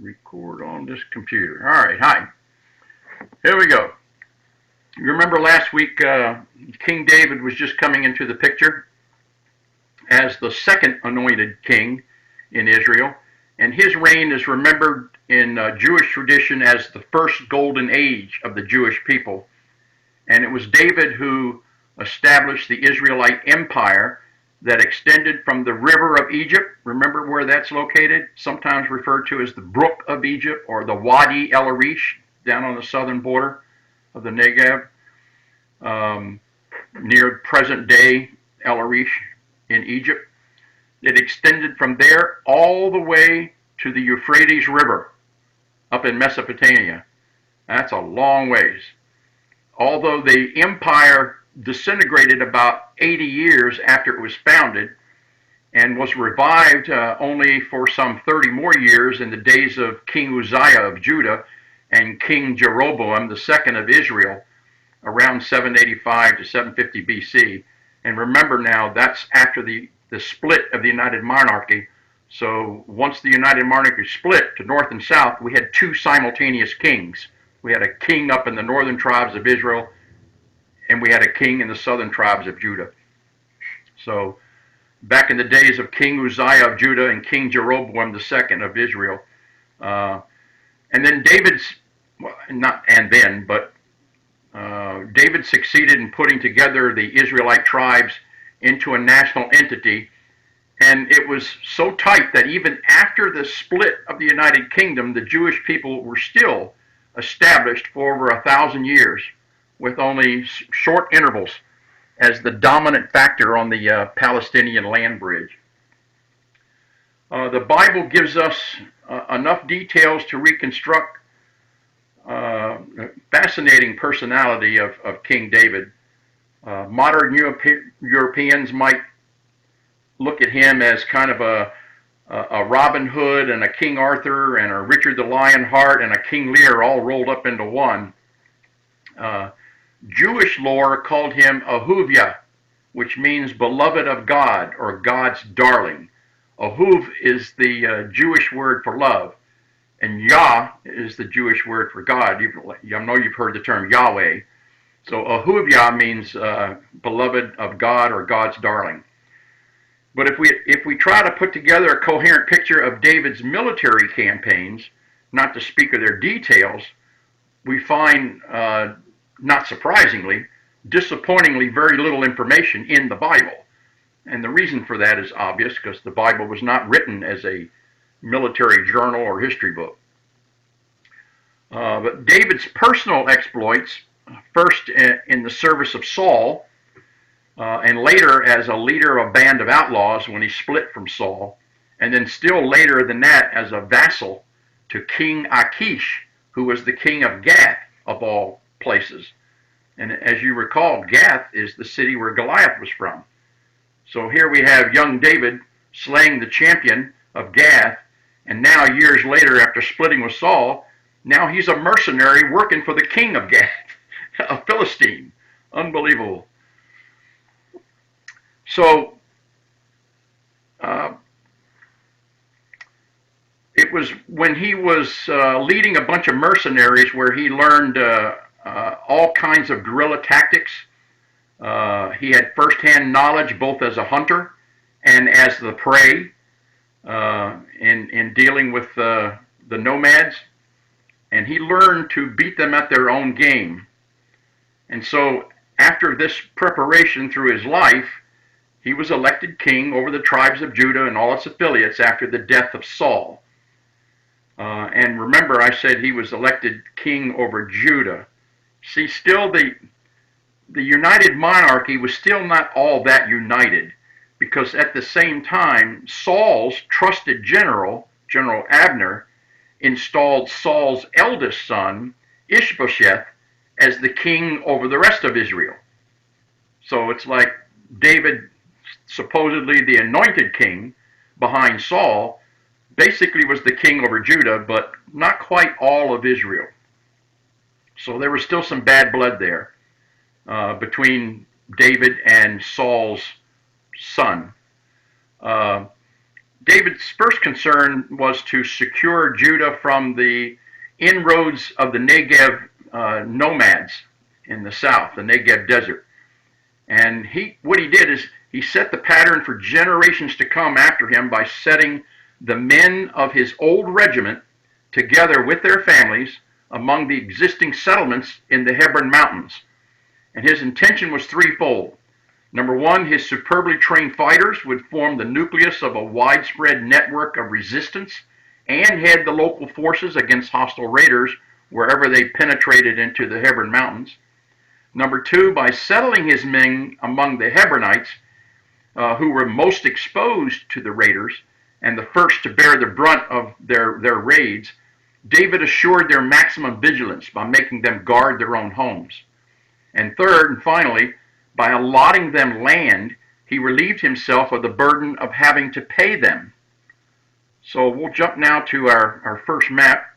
Record on this computer. All right, hi. Here we go. You remember last week, King David was just coming into the picture as the second anointed king in Israel, and his reign is remembered in Jewish tradition as the first golden age of the Jewish people. And it was David who established the Israelite empire that extended from the river of Egypt. Remember where that's located? Sometimes referred to as the Brook of Egypt or the Wadi El Arish, down on the southern border of the Negev, near present day El Arish in Egypt. It extended from there all the way to the Euphrates River up in Mesopotamia. That's a long ways. Although the empire disintegrated about 80 years after it was founded and was revived only for some 30 more years in the days of King Uzziah of Judah and King Jeroboam II of Israel around 785 to 750 BC. And remember now, that's after the split of the United Monarchy. So once the United Monarchy split to north and south, we had two simultaneous kings. We had a king up in the northern tribes of Israel, and we had a king in the southern tribes of Judah. So back in the days of King Uzziah of Judah and King Jeroboam II of Israel, and then David's, well, not and then, but David succeeded in putting together the Israelite tribes into a national entity, and it was so tight that even after the split of the United Kingdom, the Jewish people were still established for over 1,000 years with only short intervals as the dominant factor on the Palestinian land bridge. The Bible gives us enough details to reconstruct fascinating personality of King David. Modern Europeans might look at him as kind of a Robin Hood and a King Arthur and a Richard the Lionheart and a King Lear all rolled up into one. Jewish lore called him Ahuvia, which means beloved of God or God's darling. Ahuv is the Jewish word for love, and Yah is the Jewish word for God. I know you've heard the term Yahweh. So Ahuvia means beloved of God or God's darling. But if we try to put together a coherent picture of David's military campaigns, not to speak of their details, we find, not surprisingly, disappointingly very little information in the Bible. And the reason for that is obvious, because the Bible was not written as a military journal or history book. But David's personal exploits, first in the service of Saul, and later as a leader of a band of outlaws when he split from Saul, and then still later than that as a vassal to King Achish, who was the king of Gath, of all places. And as you recall, Gath is the city where Goliath was from. So here we have young David slaying the champion of Gath, and now years later after splitting with Saul, now he's a mercenary working for the king of Gath, a Philistine. Unbelievable. So it was when he was leading a bunch of mercenaries where he learned all kinds of guerrilla tactics. He had firsthand knowledge both as a hunter and as the prey in dealing with the nomads. And he learned to beat them at their own game. And so after this preparation through his life, he was elected king over the tribes of Judah and all its affiliates after the death of Saul. And remember, I said he was elected king over Judah. See, still the United Monarchy was still not all that united, because at the same time, Saul's trusted general, General Abner, installed Saul's eldest son, Ishbosheth, as the king over the rest of Israel. So it's like David, supposedly the anointed king behind Saul, basically was the king over Judah, but not quite all of Israel. So there was still some bad blood there between David and Saul's son. David's first concern was to secure Judah from the inroads of the Negev nomads in the south, the Negev desert. And what he did is he set the pattern for generations to come after him by setting the men of his old regiment together with their families among the existing settlements in the Hebron Mountains. And his intention was threefold. Number one, his superbly trained fighters would form the nucleus of a widespread network of resistance and head the local forces against hostile raiders wherever they penetrated into the Hebron Mountains. Number two, by settling his men among the Hebronites, who were most exposed to the raiders and the first to bear the brunt of their raids, David assured their maximum vigilance by making them guard their own homes. And third, and finally, by allotting them land, he relieved himself of the burden of having to pay them. So we'll jump now to our first map,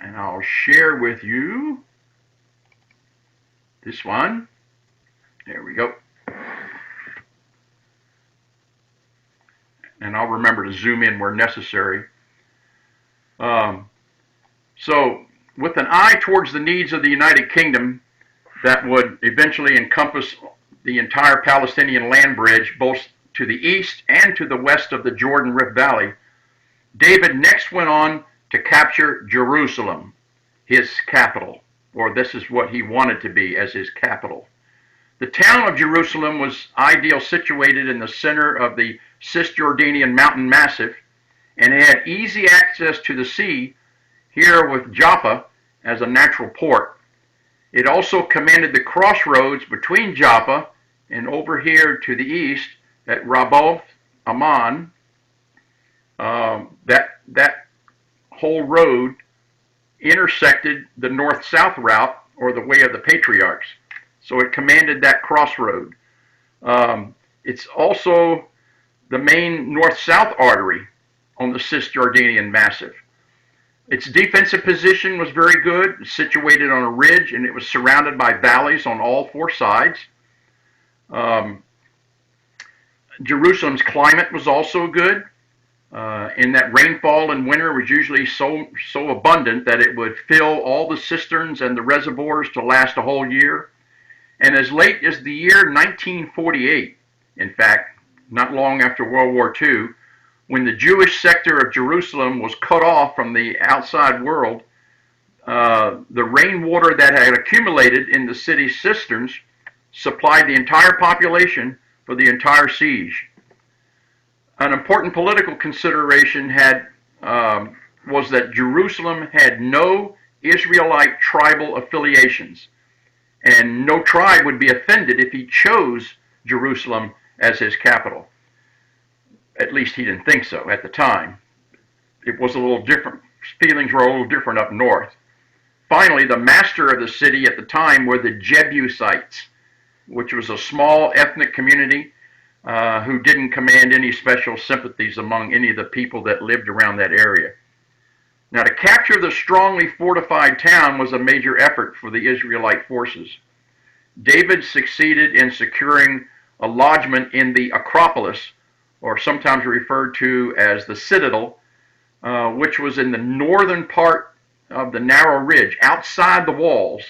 and I'll share with you this one. There we go. And I'll remember to zoom in where necessary. So with an eye towards the needs of the United Kingdom that would eventually encompass the entire Palestinian land bridge, both to the east and to the west of the Jordan Rift Valley, David next went on to capture Jerusalem, his capital, or this is what he wanted to be as his capital. The town of Jerusalem was ideally situated in the center of the Cisjordanian mountain massif, and it had easy access to the sea, here with Joppa as a natural port. It also commanded the crossroads between Joppa and over here to the east at Raboth Ammon. That whole road intersected the north-south route, or the way of the patriarchs. So it commanded that crossroad. It's also the main north-south artery on the Cisjordanian Massif. Its defensive position was very good, situated on a ridge, and it was surrounded by valleys on all four sides. Jerusalem's climate was also good, in that rainfall in winter was usually so abundant that it would fill all the cisterns and the reservoirs to last a whole year. And as late as the year 1948, in fact, not long after World War II, when the Jewish sector of Jerusalem was cut off from the outside world, the rainwater that had accumulated in the city's cisterns supplied the entire population for the entire siege. An important political consideration was that Jerusalem had no Israelite tribal affiliations, and no tribe would be offended if he chose Jerusalem as his capital. At least he didn't think so at the time. It was a little different. Feelings were a little different up north. Finally, the master of the city at the time were the Jebusites, which was a small ethnic community who didn't command any special sympathies among any of the people that lived around that area. Now, to capture the strongly fortified town was a major effort for the Israelite forces. David succeeded in securing a lodgment in the Acropolis, or sometimes referred to as the Citadel, which was in the northern part of the narrow ridge, outside the walls.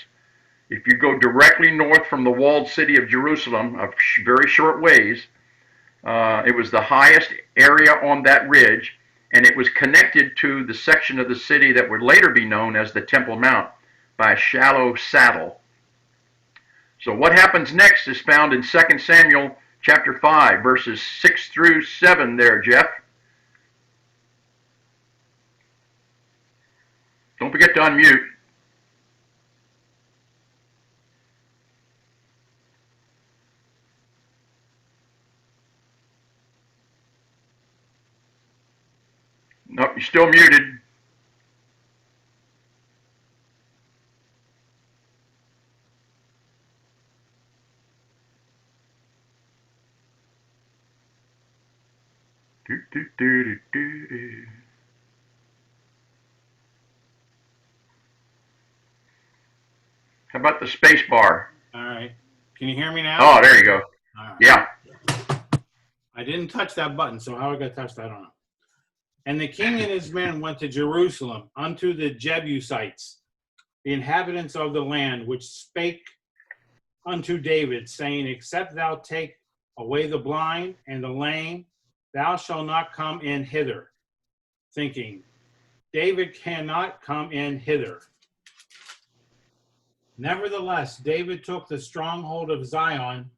If you go directly north from the walled city of Jerusalem, a very short ways, it was the highest area on that ridge, and it was connected to the section of the city that would later be known as the Temple Mount by a shallow saddle. So what happens next is found in 2 Samuel chapter 5, verses 6 through 7 there, Jeff. Don't forget to unmute. Nope, you're still muted. Do, do, do, do, do. How about the space bar? All right. Can you hear me now? Oh, there you go. All right. Yeah. I didn't touch that button, so how I got to touch that, I don't know. And the king and his men went to Jerusalem unto the Jebusites, the inhabitants of the land, which spake unto David, saying, Except thou take away the blind and the lame, thou shalt not come in hither. Thinking, David cannot come in hither. Nevertheless, David took the stronghold of Zion,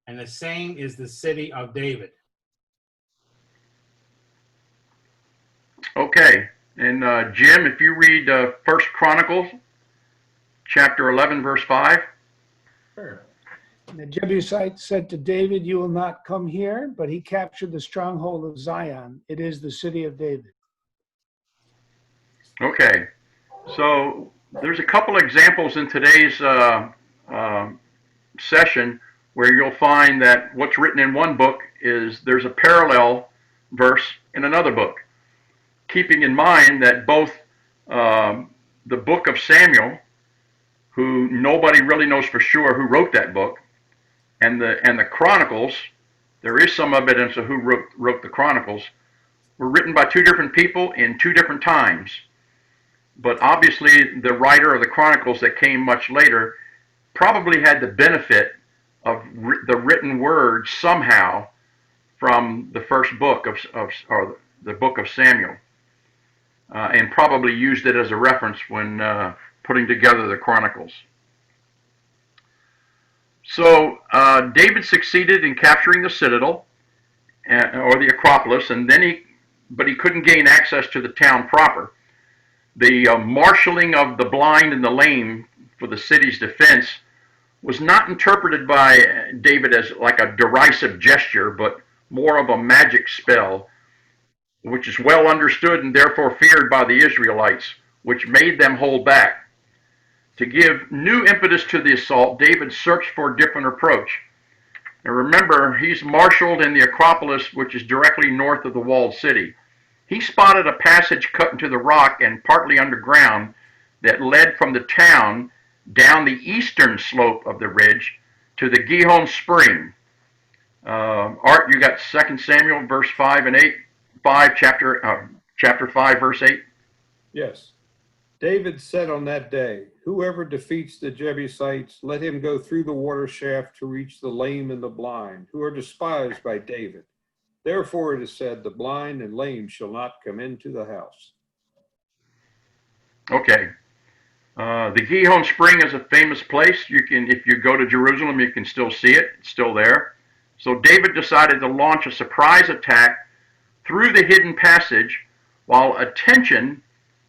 and the same is the city of David. Okay, and Jim, if you read 1 Chronicles, chapter 11, verse 5. Sure. And the Jebusites said to David, You will not come here, but he captured the stronghold of Zion. It is the city of David. Okay, so there's a couple examples in today's session where you'll find that what's written in one book is there's a parallel verse in another book, keeping in mind that both the book of Samuel, who nobody really knows for sure who wrote that book, and the Chronicles, there is some evidence of who wrote the Chronicles, were written by two different people in two different times. But obviously the writer of the Chronicles that came much later probably had the benefit of the written word somehow from the first book or the book of Samuel, and probably used it as a reference when putting together the Chronicles. So David succeeded in capturing the citadel or the Acropolis, and then but he couldn't gain access to the town proper. The marshaling of the blind and the lame for the city's defense was not interpreted by David as like a derisive gesture, but more of a magic spell, which is well understood and therefore feared by the Israelites, which made them hold back. To give new impetus to the assault, David searched for a different approach. Now remember, he's marshaled in the Acropolis, which is directly north of the walled city. He spotted a passage cut into the rock and partly underground that led from the town down the eastern slope of the ridge to the Gihon Spring. Art, you got 2 Samuel verse 5 and 8, chapter 5, verse 8? Yes. David said on that day, Whoever defeats the Jebusites, let him go through the water shaft to reach the lame and the blind, who are despised by David. Therefore it is said, The blind and lame shall not come into the house. Okay. The Gihon Spring is a famous place. If you go to Jerusalem, you can still see it. It's still there. So David decided to launch a surprise attack through the hidden passage while attention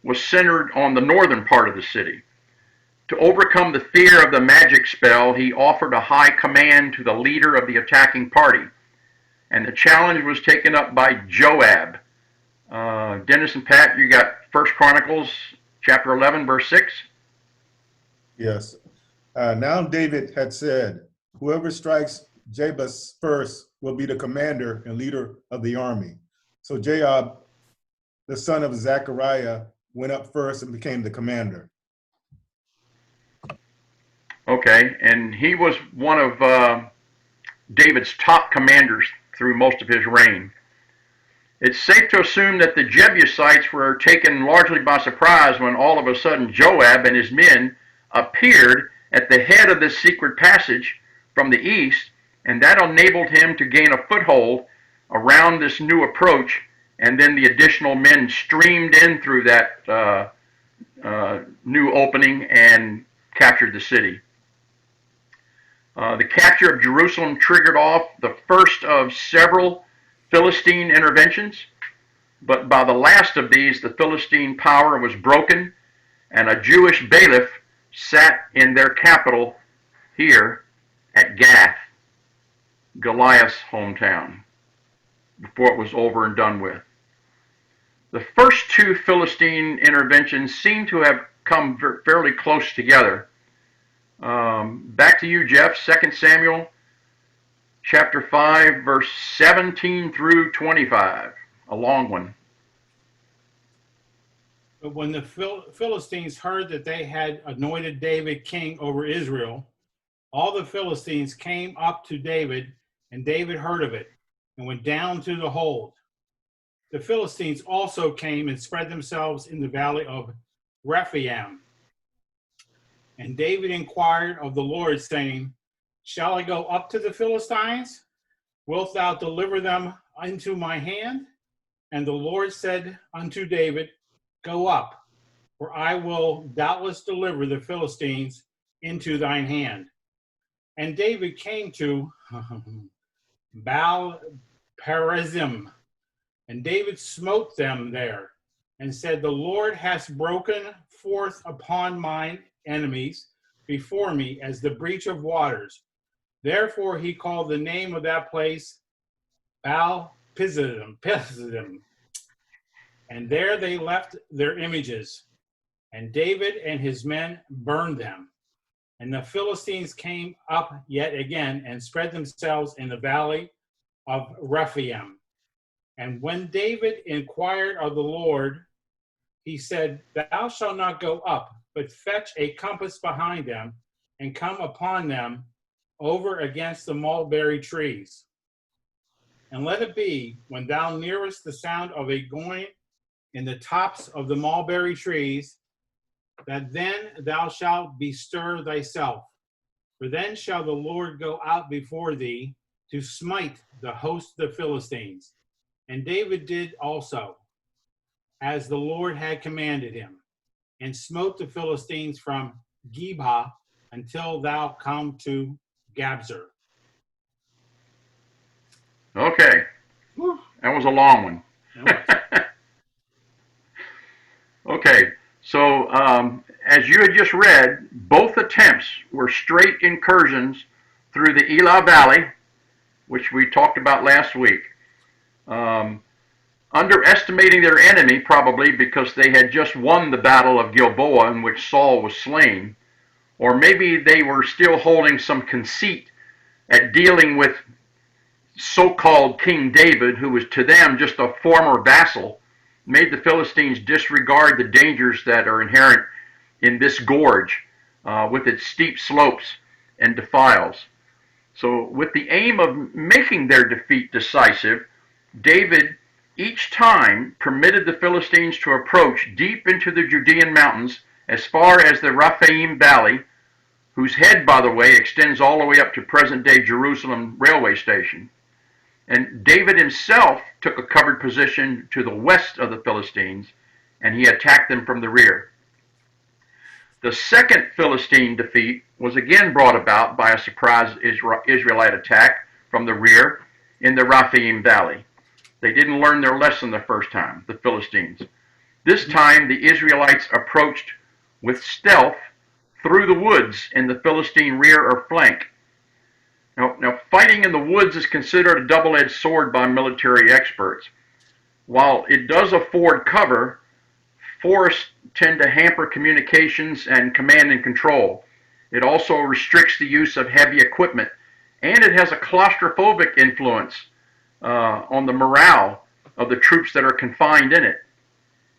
was centered on the northern part of the city. To overcome the fear of the magic spell, he offered a high command to the leader of the attacking party. And the challenge was taken up by Joab. Dennis and Pat, you got 1 Chronicles chapter 11, verse 6? Yes. Now David had said, Whoever strikes Jabez first will be the commander and leader of the army. So Joab, the son of Zechariah, went up first and became the commander. Okay, and he was one of David's top commanders through most of his reign. It's safe to assume that the Jebusites were taken largely by surprise when all of a sudden Joab and his men appeared at the head of this secret passage from the east, and that enabled him to gain a foothold around this new approach, and then the additional men streamed in through that new opening and captured the city. The capture of Jerusalem triggered off the first of several Philistine interventions, but by the last of these, the Philistine power was broken, and a Jewish bailiff sat in their capital here at Gath, Goliath's hometown, before it was over and done with. The first two Philistine interventions seem to have come fairly close together. Back to you, Jeff, 2 Samuel chapter 5, verse 17 through 25, a long one. But when the Philistines heard that they had anointed David king over Israel, all the Philistines came up to David, and David heard of it and went down to the hold. the Philistines also came and spread themselves in the valley of Rephaim. And David inquired of the Lord, saying, Shall I go up to the Philistines? Wilt thou deliver them into my hand? And the Lord said unto David, Go up, for I will doubtless deliver the Philistines into thine hand. And David came to Baal Perazim, and David smote them there, and said, The Lord has broken forth upon mine enemies before me as the breach of waters. Therefore he called the name of that place Baal Pisidim. And there they left their images, and David and his men burned them. And the Philistines came up yet again and spread themselves in the valley of Rephaim. And when David inquired of the Lord, he said, Thou shalt not go up, but fetch a compass behind them, and come upon them over against the mulberry trees. And let it be, when thou nearest the sound of a going in the tops of the mulberry trees, that then thou shalt bestir thyself. For then shall the Lord go out before thee to smite the host of the Philistines. And David did also, as the Lord had commanded him, and smote the Philistines from Geba until thou come to Gabzer. Okay, that was a long one. Okay, so as you had just read, both attempts were straight incursions through the Elah Valley, which we talked about last week. Underestimating their enemy, probably because they had just won the Battle of Gilboa in which Saul was slain, or maybe they were still holding some conceit at dealing with so-called King David, who was to them just a former vassal, made the Philistines disregard the dangers that are inherent in this gorge with its steep slopes and defiles. So with the aim of making their defeat decisive, David each time permitted the Philistines to approach deep into the Judean mountains as far as the Rephaim Valley, whose head, by the way, extends all the way up to present-day Jerusalem railway station. And David himself took a covered position to the west of the Philistines, and he attacked them from the rear. The second Philistine defeat was again brought about by a surprise Israelite attack from the rear in the Rephaim Valley. They didn't learn their lesson the first time, the Philistines. This time, the Israelites approached with stealth through the woods in the Philistine rear or flank. Now, fighting in the woods is considered a double-edged sword by military experts. While it does afford cover, forests tend to hamper communications and command and control. It also restricts the use of heavy equipment, and it has a claustrophobic influence on the morale of the troops that are confined in it.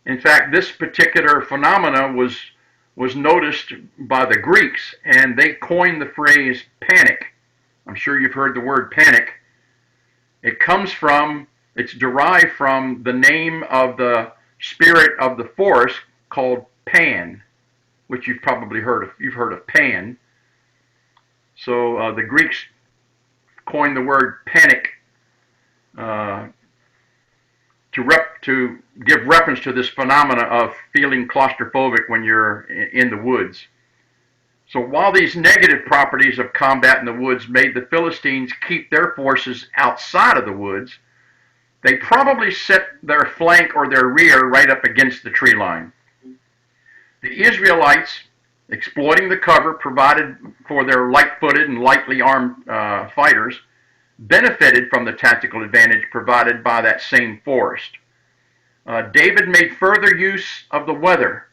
In fact, this particular phenomena was noticed by the Greeks, and they coined the phrase panic. I'm sure you've heard the word panic. It's derived from the name of the spirit of the forest called Pan, which you've probably heard of. You've heard of Pan. So the Greeks coined the word panic to give reference to this phenomena of feeling claustrophobic when you're in the woods. So while these negative properties of combat in the woods made the Philistines keep their forces outside of the woods, they probably set their flank or their rear right up against the tree line. The Israelites, exploiting the cover provided for their light-footed and lightly armed fighters, benefited from the tactical advantage provided by that same forest. David made further use of the weather.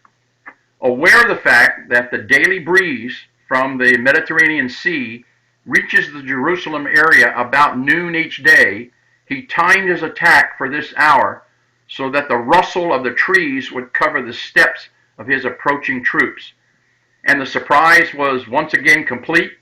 Aware of the fact that the daily breeze from the Mediterranean Sea reaches the Jerusalem area about noon each day, he timed his attack for this hour so that the rustle of the trees would cover the steps of his approaching troops. And the surprise was once again complete,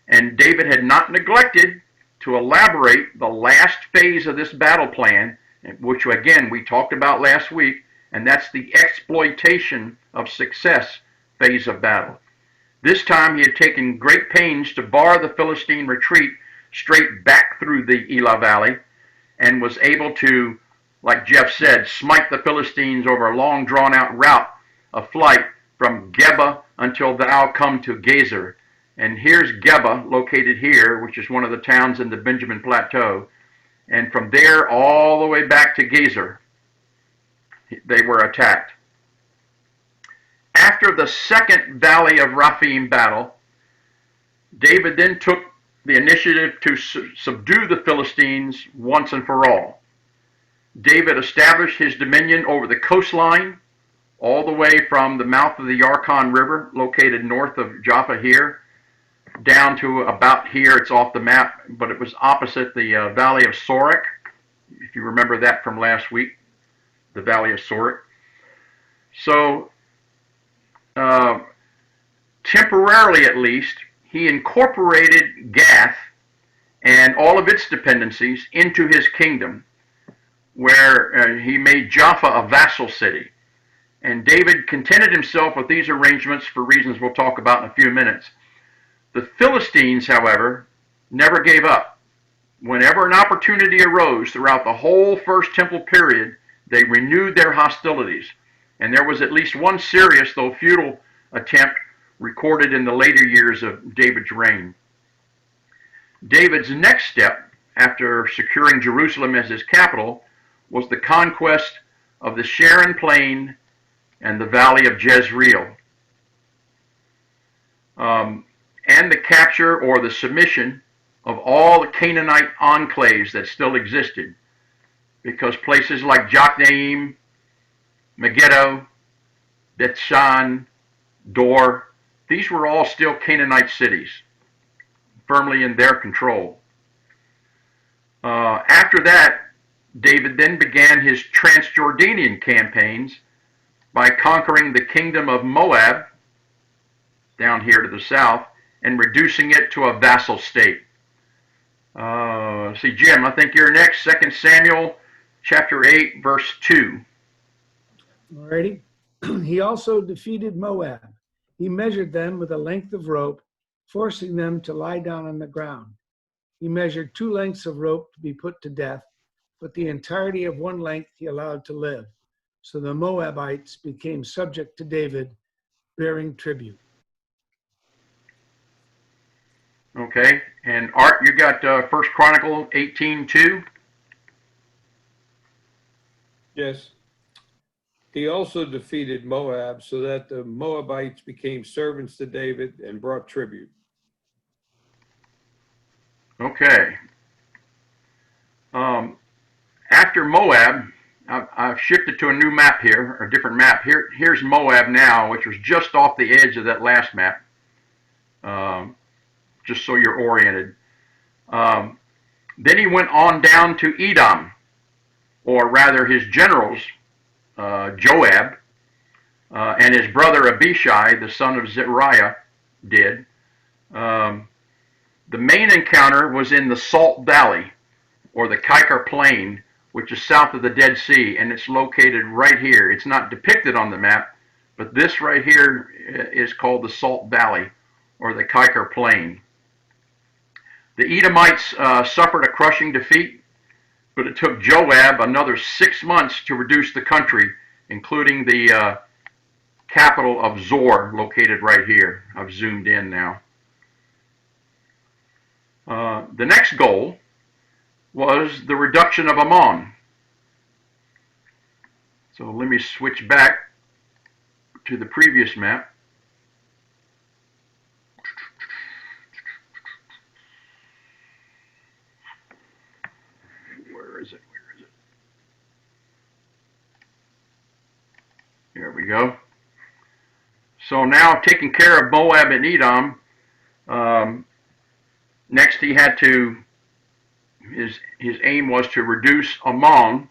and David had not neglected to elaborate the last phase of this battle plan which again we talked about last week, and that's the exploitation of success phase of battle. This time he had taken great pains to bar the Philistine retreat straight back through the Elah Valley, and was able to, like Jeff said, smite the Philistines over a long drawn out route of flight from Geba until thou come to Gezer. And here's Geba, located here, which is one of the towns in the Benjamin Plateau. And from there all the way back to Gezer, they were attacked. After the second Valley of Rephaim battle, David then took the initiative to subdue the Philistines once and for all. David established his dominion over the coastline, all the way from the mouth of the Yarkon River, located north of Joppa here, down to about here. It's off the map, but it was opposite the Valley of Sorek, if you remember that from last week, the Valley of Sorek. So, temporarily at least, he incorporated Gath and all of its dependencies into his kingdom, where he made Jaffa a vassal city. And David contented himself with these arrangements for reasons we'll talk about in a few minutes. The Philistines, however, never gave up. Whenever an opportunity arose throughout the whole First Temple period, they renewed their hostilities. And there was at least one serious, though futile, attempt recorded in the later years of David's reign. David's next step, after securing Jerusalem as his capital, was the conquest of the Sharon Plain and the Valley of Jezreel, and the capture or the submission of all the Canaanite enclaves that still existed, because places like Jokneam, Megiddo, Bethshan, Dor, these were all still Canaanite cities, firmly in their control. After that, David then began his Transjordanian campaigns by conquering the kingdom of Moab, down here to the south, and reducing it to a vassal state. See, Jim, I think you're next. 2 Samuel chapter 8, verse 2. Alrighty. He also defeated Moab. He measured them with a length of rope, forcing them to lie down on the ground. He measured 2 lengths of rope to be put to death, but the entirety of 1 length he allowed to live. So the Moabites became subject to David, bearing tribute. Okay, and Art, you got 1 Chronicle 18:2. Yes. He also defeated Moab so that the Moabites became servants to David and brought tribute. Okay. After Moab, I've shifted to a new map here, a different map. Here's Moab now, which was just off the edge of that last map, just so you're oriented. Then he went on down to Edom, or rather his generals, Joab, and his brother Abishai, the son of Zeruiah, did. The main encounter was in the Salt Valley, or the Kikar Plain, which is south of the Dead Sea, and it's located right here. It's not depicted on the map, but this right here is called the Salt Valley, or the Kikar Plain. The Edomites suffered a crushing defeat, but it took Joab another 6 months to reduce the country, including the capital of Zor, located right here. I've zoomed in now. The next goal was the reduction of Ammon. So let me switch back to the previous map. Where is it? There we go. So now, taking care of Moab and Edom, next he had to, his aim was to reduce Ammon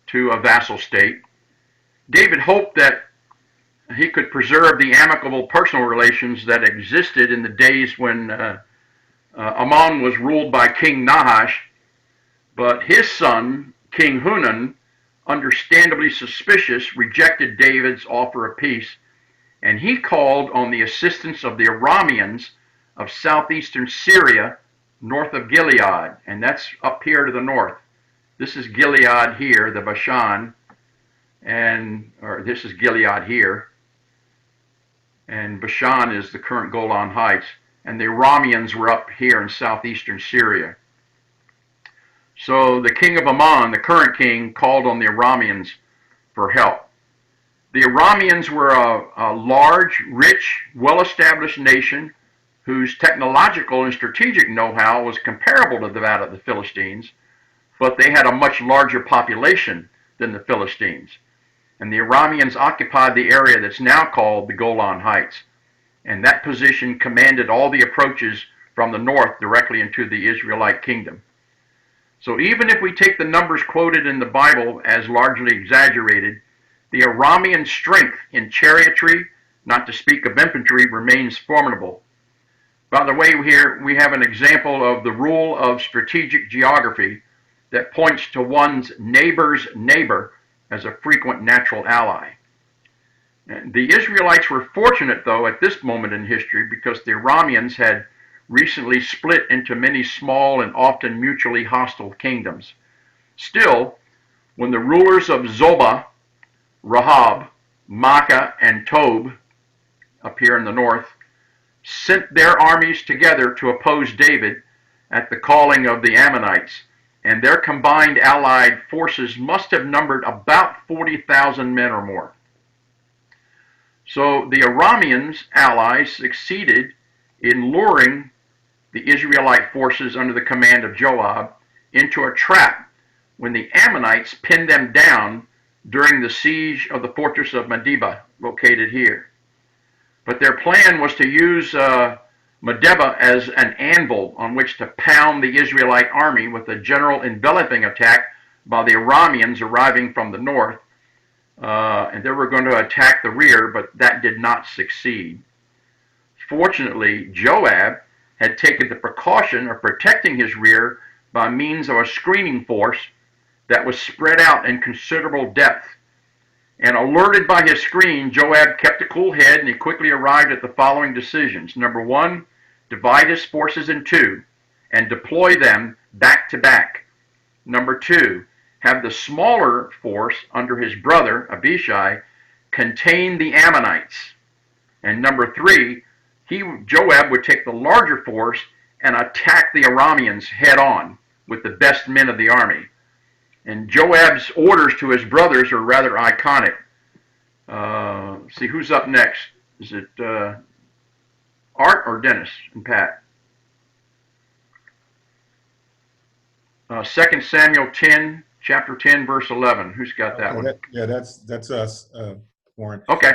to a vassal state. David hoped that he could preserve the amicable personal relations that existed in the days when Ammon was ruled by King Nahash, but his son, King Hunan, understandably suspicious, rejected David's offer of peace, and he called on the assistance of the Arameans of southeastern Syria, north of Gilead, and that's up here to the north. This is Gilead here, the Bashan, or this is Gilead here, and Bashan is the current Golan Heights, and the Arameans were up here in southeastern Syria. So the king of Ammon, the current king, called on the Arameans for help. The Arameans were a large, rich, well-established nation whose technological and strategic know-how was comparable to that of the Philistines, but they had a much larger population than the Philistines. And the Arameans occupied the area that's now called the Golan Heights. And that position commanded all the approaches from the north directly into the Israelite kingdom. So even if we take the numbers quoted in the Bible as largely exaggerated, the Aramean strength in chariotry, not to speak of infantry, remains formidable. By the way, here we have an example of the rule of strategic geography that points to one's neighbor's neighbor as a frequent natural ally. The Israelites were fortunate, though, at this moment in history because the Arameans had recently split into many small and often mutually hostile kingdoms. Still, when the rulers of Zobah, Rahab, Makkah, and Tob, up here in the north, sent their armies together to oppose David at the calling of the Ammonites, and their combined allied forces must have numbered about 40,000 men or more. So the Arameans' allies succeeded in luring the Israelite forces under the command of Joab into a trap when the Ammonites pinned them down during the siege of the fortress of Medeba, located here. But their plan was to use Medeba as an anvil on which to pound the Israelite army with a general enveloping attack by the Arameans arriving from the north. And they were going to attack the rear, but that did not succeed. Fortunately, Joab had taken the precaution of protecting his rear by means of a screening force that was spread out in considerable depth. And alerted by his screen, Joab kept a cool head and he quickly arrived at the following decisions. Number one, divide his forces in two and deploy them back to back. Number two, have the smaller force under his brother, Abishai, contain the Ammonites. And number three, Joab would take the larger force and attack the Arameans head on with the best men of the army. And Joab's orders to his brothers are rather iconic. See, who's up next? Is it Art or Dennis and Pat? 2 Samuel 10, chapter 10, verse 11. Who's got that one? That's us, Warren. Okay.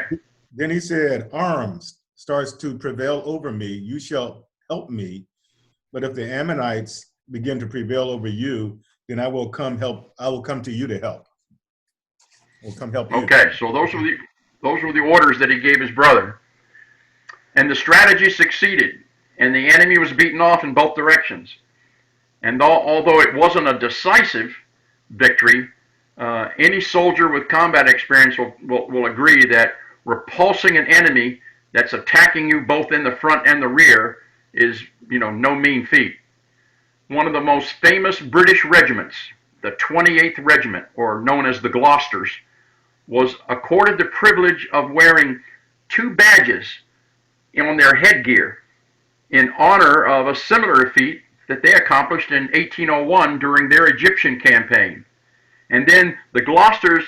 Then he said, arms starts to prevail over me, you shall help me. But if the Ammonites begin to prevail over you, then I will come to you to help. We'll come help you. Okay, so those were the orders that he gave his brother. And the strategy succeeded, and the enemy was beaten off in both directions. And although it wasn't a decisive victory, any soldier with combat experience will agree that repulsing an enemy that's attacking you both in the front and the rear is, no mean feat. One of the most famous British regiments, the 28th Regiment, or known as the Gloucesters, was accorded the privilege of wearing two badges on their headgear in honor of a similar feat that they accomplished in 1801 during their Egyptian campaign. And then the Gloucesters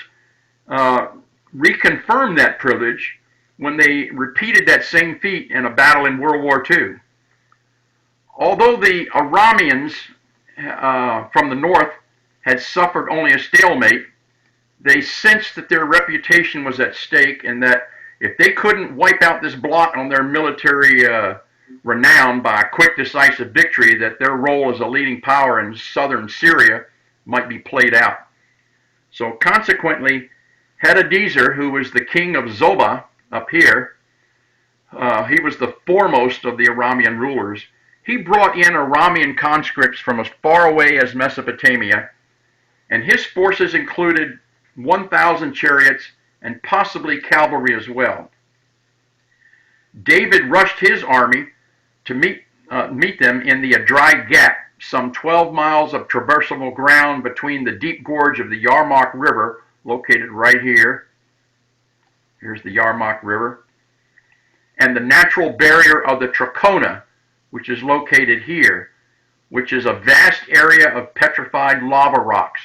reconfirmed that privilege when they repeated that same feat in a battle in World War II. Although the Arameans from the north had suffered only a stalemate, they sensed that their reputation was at stake and that if they couldn't wipe out this blot on their military renown by a quick, decisive victory, that their role as a leading power in southern Syria might be played out. So consequently, Hadadezer, who was the king of Zobah up here, he was the foremost of the Aramean rulers. He brought in Aramean conscripts from as far away as Mesopotamia, and his forces included 1,000 chariots and possibly cavalry as well. David rushed his army to meet them in the Adrai Gap, some 12 miles of traversable ground between the deep gorge of the Yarmouk River, located right here. Here's the Yarmouk River. And the natural barrier of the Trachona, which is located here, which is a vast area of petrified lava rocks.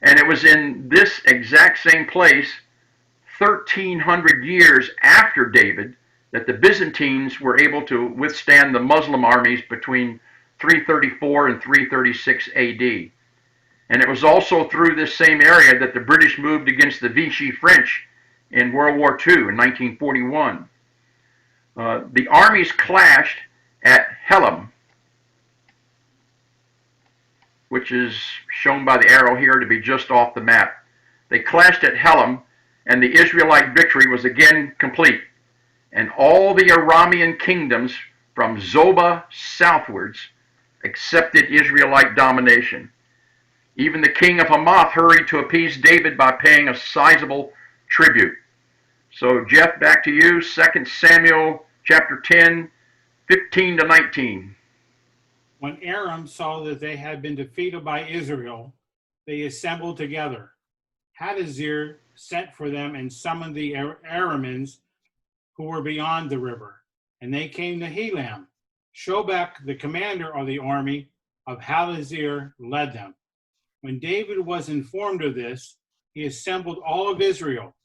And it was in this exact same place, 1,300 years after David, that the Byzantines were able to withstand the Muslim armies between 334 and 336 AD. And it was also through this same area that the British moved against the Vichy French in World War II in 1941. The armies clashed at Helam, which is shown by the arrow here to be just off the map. They clashed at Helam, and the Israelite victory was again complete. And all the Aramean kingdoms from Zobah southwards accepted Israelite domination. Even the king of Hamath hurried to appease David by paying a sizable tribute. So, Jeff, back to you, 2 Samuel chapter 10, 15 to 19. When Aram saw that they had been defeated by Israel, they assembled together. Hadazir sent for them and summoned the Arameans who were beyond the river, and they came to Helam. Shobek, the commander of the army of Hadazir, led them. When David was informed of this, he assembled all of Israel.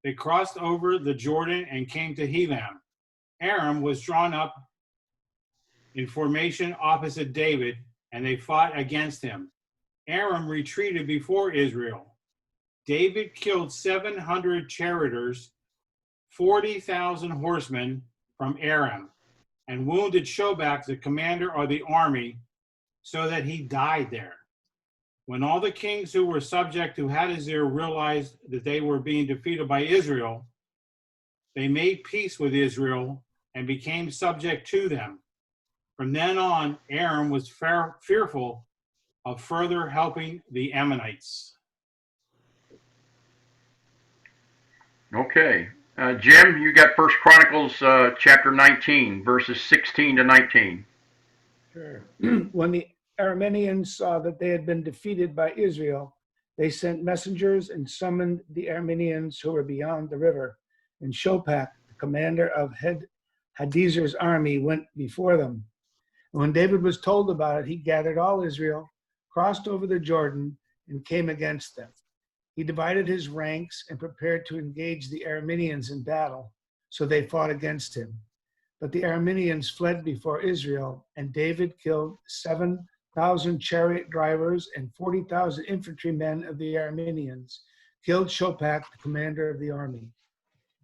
They crossed over the Jordan and came to Helam. Aram was drawn up in formation opposite David, and they fought against him. Aram retreated before Israel. David killed 700 charioteers, 40,000 horsemen from Aram, and wounded Shobak, the commander of the army, so that he died there. When all the kings who were subject to Hadazir realized that they were being defeated by Israel, they made peace with Israel and became subject to them. From then on, Aram was fearful of further helping the Ammonites. Okay. Jim, you got 1 Chronicles chapter 19, verses 16 to 19. Sure. When the Arameans saw that they had been defeated by Israel, they sent messengers and summoned the Arameans who were beyond the river. And Shobak, the commander of Hadazer's army, went before them. And when David was told about it, he gathered all Israel, crossed over the Jordan, and came against them. He divided his ranks and prepared to engage the Arameans in battle, so they fought against him. But the Arameans fled before Israel, and David killed 7,000 chariot drivers and 40,000 infantrymen of the Arameans, killed Shobak, the commander of the army.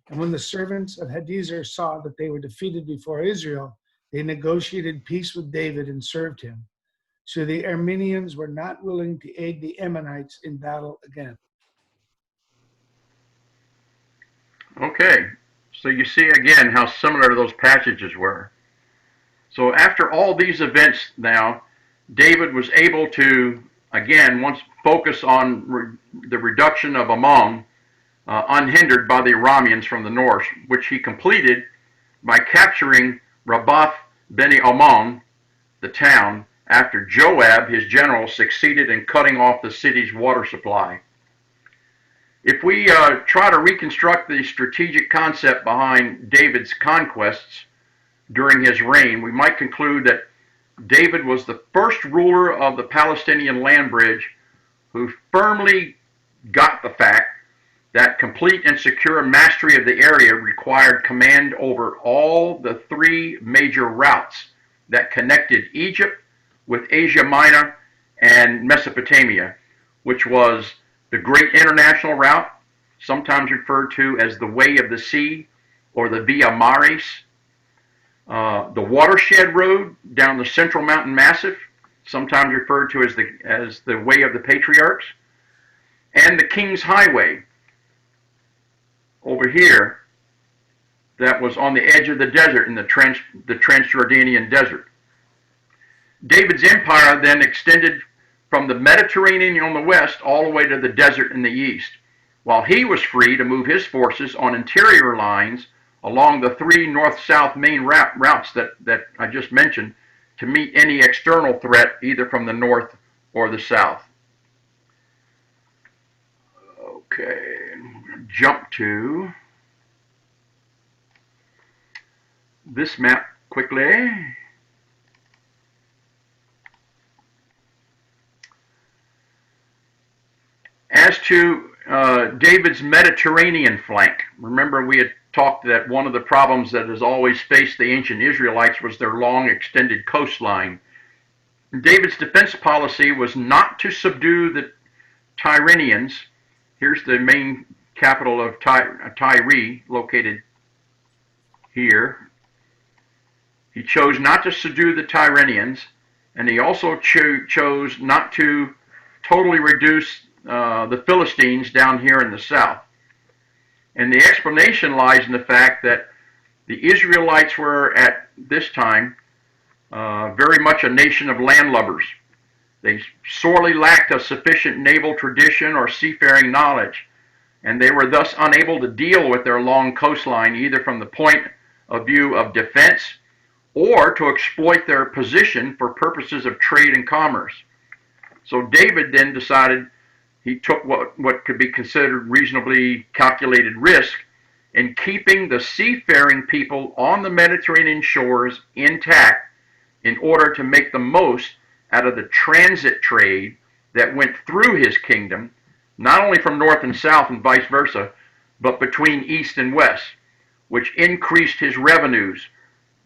And when the servants of Hadazer saw that they were defeated before Israel, they negotiated peace with David and served him. So the Arameans were not willing to aid the Ammonites in battle again. Okay, so you see again how similar those passages were. So after all these events now, David was able to, again, once focus on the reduction of Ammon, unhindered by the Arameans from the north, which he completed by capturing Rabbath Beni Ammon, the town, after Joab, his general, succeeded in cutting off the city's water supply. If we try to reconstruct the strategic concept behind David's conquests during his reign, we might conclude that David was the first ruler of the Palestinian land bridge who firmly got the fact that complete and secure mastery of the area required command over all the three major routes that connected Egypt with Asia Minor and Mesopotamia, which was the Great International Route, sometimes referred to as the Way of the Sea or the Via Maris, the Watershed Road down the Central Mountain Massif, sometimes referred to as the Way of the Patriarchs, and the King's Highway over here that was on the edge of the desert in the Transjordanian Desert. David's empire then extended from the Mediterranean on the west all the way to the desert in the east, while he was free to move his forces on interior lines along the three north-south main routes that I just mentioned to meet any external threat either from the north or the south. Okay, I'm going to jump to this map quickly. As to David's Mediterranean flank, remember we had talked that one of the problems that has always faced the ancient Israelites was their long extended coastline. David's defense policy was not to subdue the Tyrrhenians. Here's the main capital of Tyre, located here. He chose not to subdue the Tyrrhenians, and he also chose not to totally reduce the Philistines down here in the south. And the explanation lies in the fact that the Israelites were at this time very much a nation of landlubbers. They sorely lacked a sufficient naval tradition or seafaring knowledge, and they were thus unable to deal with their long coastline either from the point of view of defense or to exploit their position for purposes of trade and commerce. So David then decided he took what could be considered reasonably calculated risk in keeping the seafaring people on the Mediterranean shores intact in order to make the most out of the transit trade that went through his kingdom, not only from north and south and vice versa, but between east and west, which increased his revenues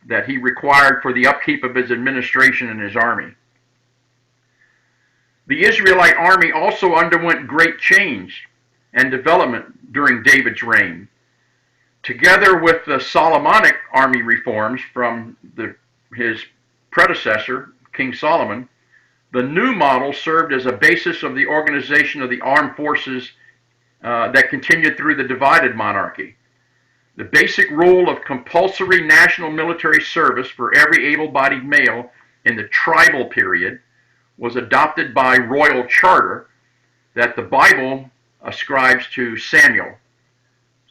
that he required for the upkeep of his administration and his army. The Israelite army also underwent great change and development during David's reign. Together with the Solomonic army reforms from his predecessor, King Solomon, the new model served as a basis of the organization of the armed forces that continued through the divided monarchy. The basic rule of compulsory national military service for every able-bodied male in the tribal period was adopted by royal charter that the Bible ascribes to Samuel.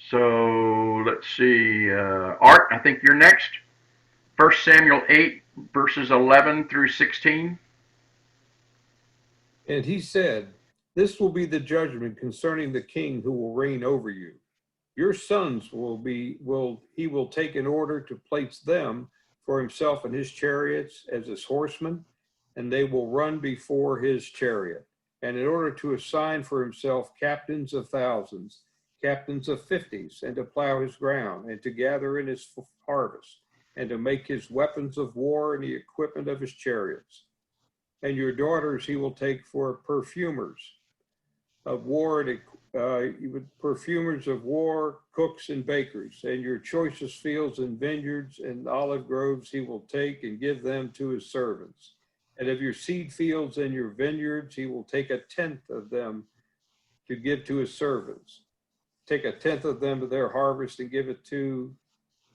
So let's see, Art, I think you're next. 1 Samuel 8, verses 11 through 16. And he said, "This will be the judgment concerning the king who will reign over you. Your sons he will take in order to place them for himself and his chariots as his horsemen, and they will run before his chariot. And in order to assign for himself captains of thousands, captains of 50s, and to plow his ground, and to gather in his harvest, and to make his weapons of war and the equipment of his chariots. And your daughters he will take for perfumers of war, perfumers of war, cooks and bakers. And your choicest fields and vineyards and olive groves he will take and give them to his servants. And of your seed fields and your vineyards he will take 1/10 of them to give to his servants. Take 1/10 of them of their harvest and give it to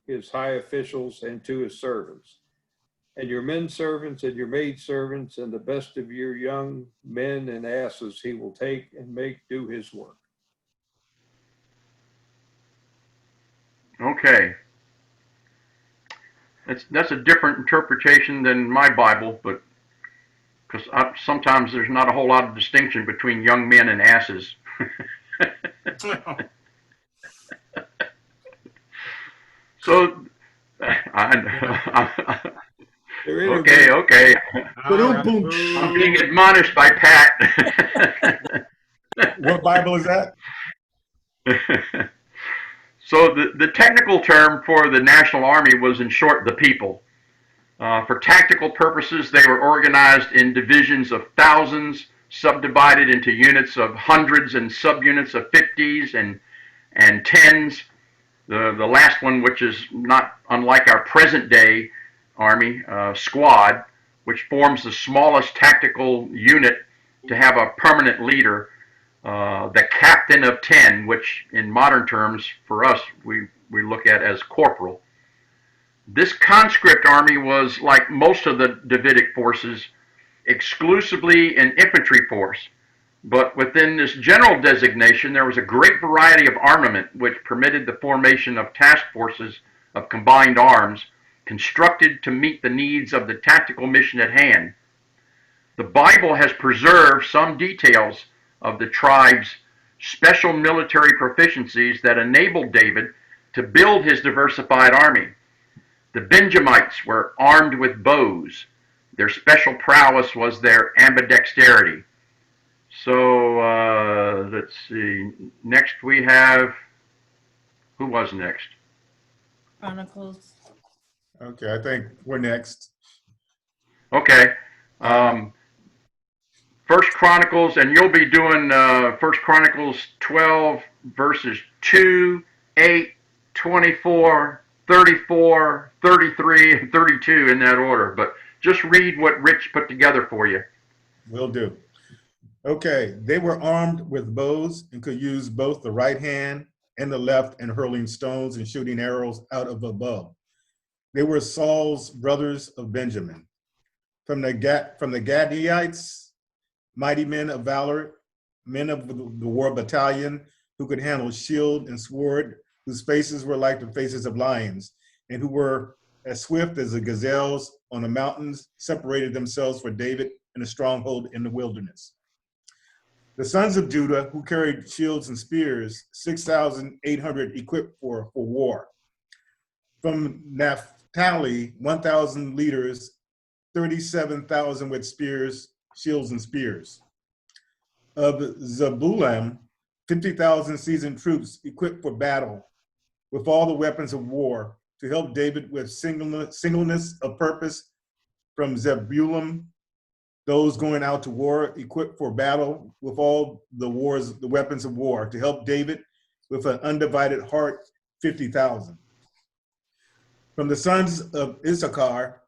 his high officials and to his servants. And your men servants and your maid servants and the best of your young men and asses he will take and make do his work." Okay. That's a different interpretation than my Bible, but because sometimes there's not a whole lot of distinction between young men and asses. So, okay. I'm being admonished by Pat. What Bible is that? So the technical term for the National Army was, in short, the people. For tactical purposes, they were organized in divisions of thousands, subdivided into units of hundreds and subunits of 50s and 10s. The last one, which is not unlike our present day Army, squad, which forms the smallest tactical unit to have a permanent leader, the captain of 10, which in modern terms for us we look at as corporal. This conscript army was, like most of the Davidic forces, exclusively an infantry force. But within this general designation, there was a great variety of armament which permitted the formation of task forces of combined arms constructed to meet the needs of the tactical mission at hand. The Bible has preserved some details of the tribe's special military proficiencies that enabled David to build his diversified army. The Benjamites were armed with bows. Their special prowess was their ambidexterity. So, let's see. Next we have, who was next? Chronicles. Okay, I think we're next. Okay. First Chronicles, and you'll be doing First Chronicles 12, verses 2, 8, 24, 34, 33, and 32 in that order. But just read what Rich put together for you. Will do. Okay, they were armed with bows and could use both the right hand and the left in hurling stones and shooting arrows out of a bow. They were Saul's brothers of Benjamin. From the Gadiites, mighty men of valor, men of the war battalion who could handle shield and sword, whose faces were like the faces of lions, and who were as swift as the gazelles on the mountains, separated themselves for David in a stronghold in the wilderness. The sons of Judah, who carried shields and spears, 6,800 equipped for war. From Naphtali, 1,000 leaders, 37,000 with spears, shields, and spears. Of Zebulun, 50,000 seasoned troops equipped for battle with all the weapons of war to help David with singleness of purpose. From Zebulun, those going out to war equipped for battle with all the weapons of war to help David with an undivided heart, 50,000. From the sons of Issachar,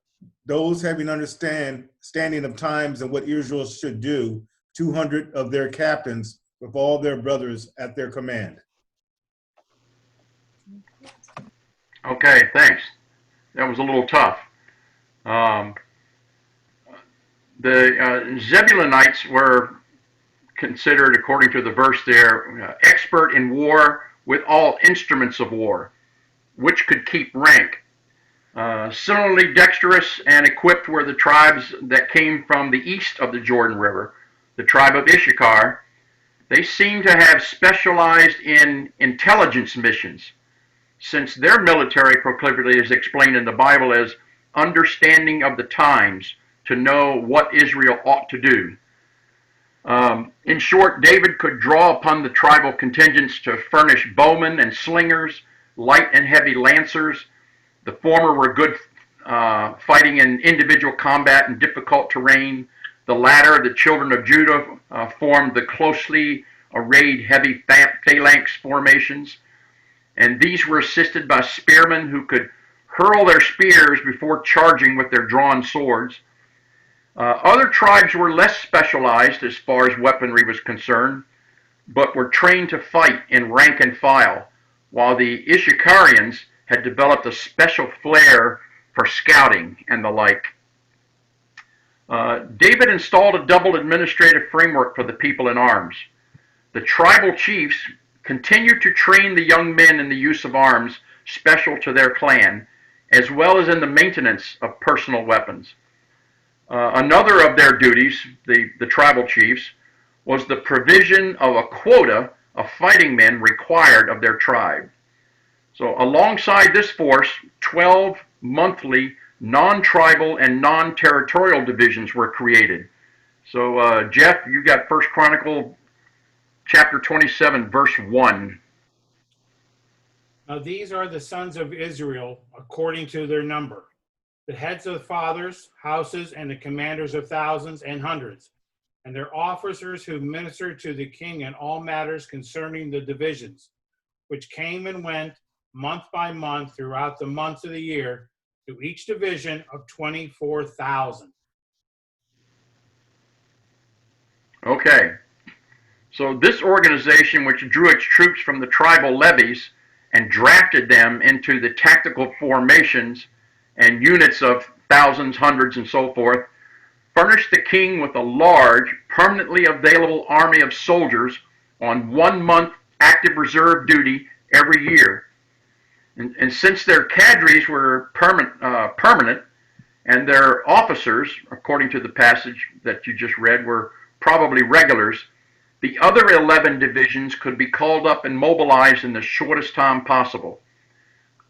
those having understanding of times and what Israel should do, 200 of their captains with all their brothers at their command. Okay, thanks. That was a little tough. The Zebulunites were considered, according to the verse there, expert in war with all instruments of war, which could keep rank. Similarly dexterous and equipped were the tribes that came from the east of the Jordan River, the tribe of Issachar. They seem to have specialized in intelligence missions, since their military proclivity is explained in the Bible as understanding of the times, to know what Israel ought to do. In short, David could draw upon the tribal contingents to furnish bowmen and slingers, light and heavy lancers. The former were good fighting in individual combat in difficult terrain. The latter, the children of Judah, formed the closely arrayed heavy phalanx formations. And these were assisted by spearmen who could hurl their spears before charging with their drawn swords. Other tribes were less specialized as far as weaponry was concerned, but were trained to fight in rank and file, while the Issacharians had developed a special flair for scouting and the like. David installed a double administrative framework for the people in arms. The tribal chiefs continued to train the young men in the use of arms special to their clan, as well as in the maintenance of personal weapons. Another of their duties, the tribal chiefs, was the provision of a quota of fighting men required of their tribe. So alongside this force, 12 monthly non-tribal and non-territorial divisions were created. So Jeff, you got 1 Chronicle chapter 27, verse 1. Now these are the sons of Israel according to their number, the heads of fathers, houses, and the commanders of thousands and hundreds, and their officers who ministered to the king in all matters concerning the divisions, which came and went month by month throughout the months of the year, to each division of 24,000. Okay. So this organization, which drew its troops from the tribal levies and drafted them into the tactical formations and units of thousands, hundreds, and so forth, furnished the king with a large, permanently available army of soldiers on 1 month active reserve duty every year. And since their cadres were permanent, and their officers, according to the passage that you just read, were probably regulars, the other 11 divisions could be called up and mobilized in the shortest time possible.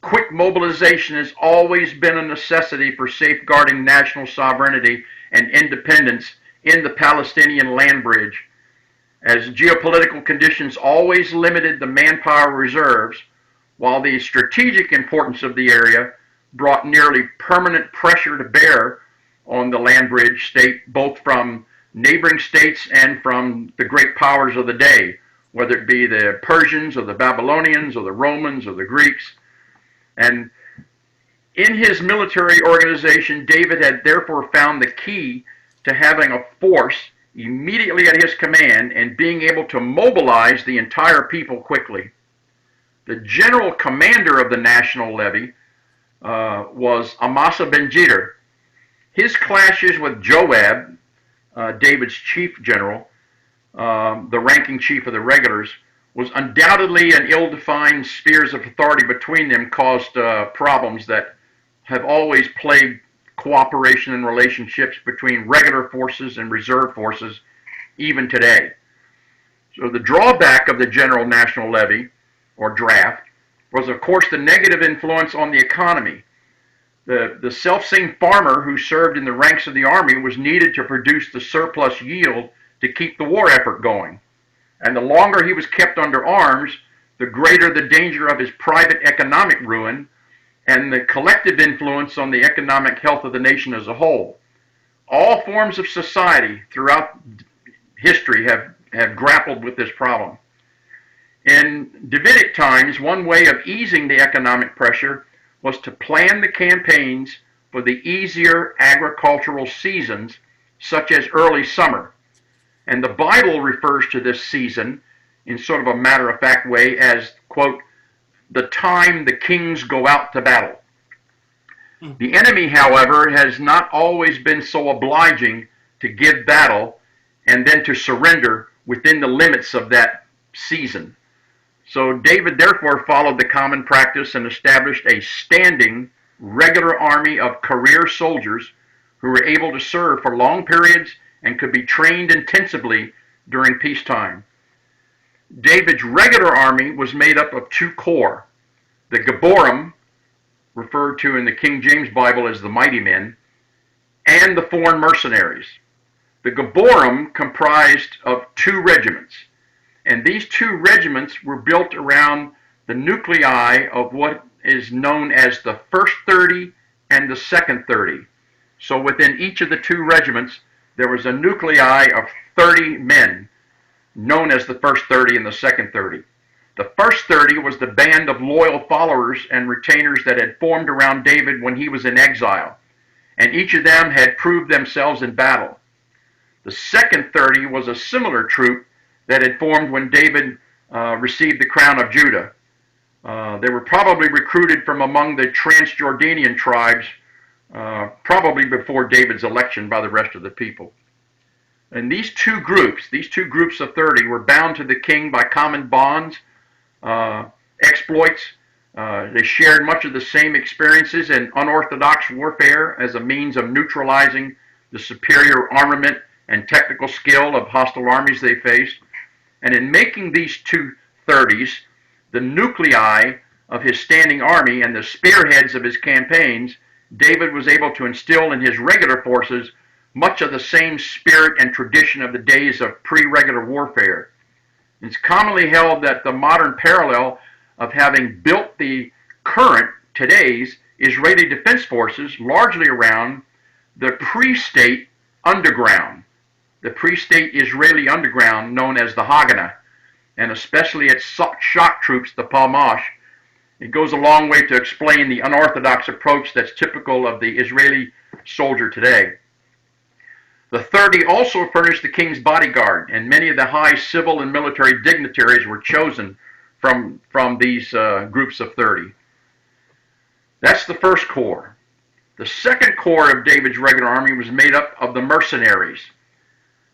Quick mobilization has always been a necessity for safeguarding national sovereignty and independence in the Palestinian land bridge, as geopolitical conditions always limited the manpower reserves, while the strategic importance of the area brought nearly permanent pressure to bear on the land bridge state, both from neighboring states and from the great powers of the day, whether it be the Persians or the Babylonians or the Romans or the Greeks. And in his military organization, David had therefore found the key to having a force immediately at his command and being able to mobilize the entire people quickly. The general commander of the national levy was Amasa ben Jeter. His clashes with Joab, David's chief general, the ranking chief of the regulars, was undoubtedly an ill-defined spheres of authority between them caused problems that have always plagued cooperation and relationships between regular forces and reserve forces, even today. So the drawback of the general national levy, or draft, was of course the negative influence on the economy. The self-same farmer who served in the ranks of the army was needed to produce the surplus yield to keep the war effort going. And the longer he was kept under arms, the greater the danger of his private economic ruin and the collective influence on the economic health of the nation as a whole. All forms of society throughout history have grappled with this problem. In Davidic times, one way of easing the economic pressure was to plan the campaigns for the easier agricultural seasons, such as early summer. And the Bible refers to this season in sort of a matter-of-fact way as, quote, the time the kings go out to battle. The enemy, however, has not always been so obliging to give battle and then to surrender within the limits of that season. So David therefore followed the common practice and established a standing, regular army of career soldiers who were able to serve for long periods and could be trained intensively during peacetime. David's regular army was made up of two corps, the Gibborim, referred to in the King James Bible as the mighty men, and the foreign mercenaries. The Gibborim comprised of 2 regiments, and these 2 regiments were built around the nuclei of what is known as the first 30 and the second 30. So within each of the 2 regiments, there was a nuclei of 30 men, known as the first 30 and the second 30. The first 30 was the band of loyal followers and retainers that had formed around David when he was in exile, and each of them had proved themselves in battle. The second 30 was a similar troop that had formed when David received the crown of Judah. They were probably recruited from among the Transjordanian tribes, probably before David's election by the rest of the people. And these two groups of 30 were bound to the king by common bonds, exploits. They shared much of the same experiences in unorthodox warfare as a means of neutralizing the superior armament and technical skill of hostile armies they faced. And in making these 230s, the nuclei of his standing army and the spearheads of his campaigns, David was able to instill in his regular forces much of the same spirit and tradition of the days of pre-regular warfare. It's commonly held that the modern parallel of having built the current, today's, Israeli Defense Forces largely around the pre-state underground, the pre-state Israeli underground known as the Haganah, and especially its shock troops, the Palmash. It goes a long way to explain the unorthodox approach that's typical of the Israeli soldier today. The 30 also furnished the king's bodyguard, and many of the high civil and military dignitaries were chosen from these groups of 30. That's the first corps. The second corps of David's regular army was made up of the mercenaries.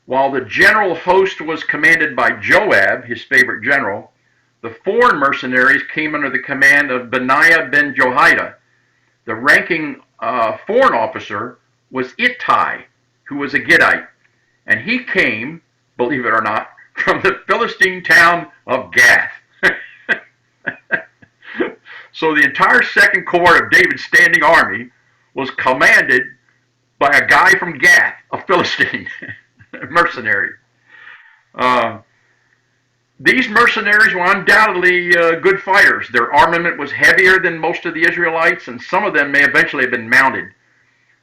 While the general host was commanded by Joab, his favorite general, the foreign mercenaries came under the command of Benaiah ben Jehoiada. The ranking foreign officer was Ittai, who was a Gittite, and he came, believe it or not, from the Philistine town of Gath. So the entire second corps of David's standing army was commanded by a guy from Gath, a Philistine mercenary. These mercenaries were undoubtedly good fighters. Their armament was heavier than most of the Israelites, and some of them may eventually have been mounted.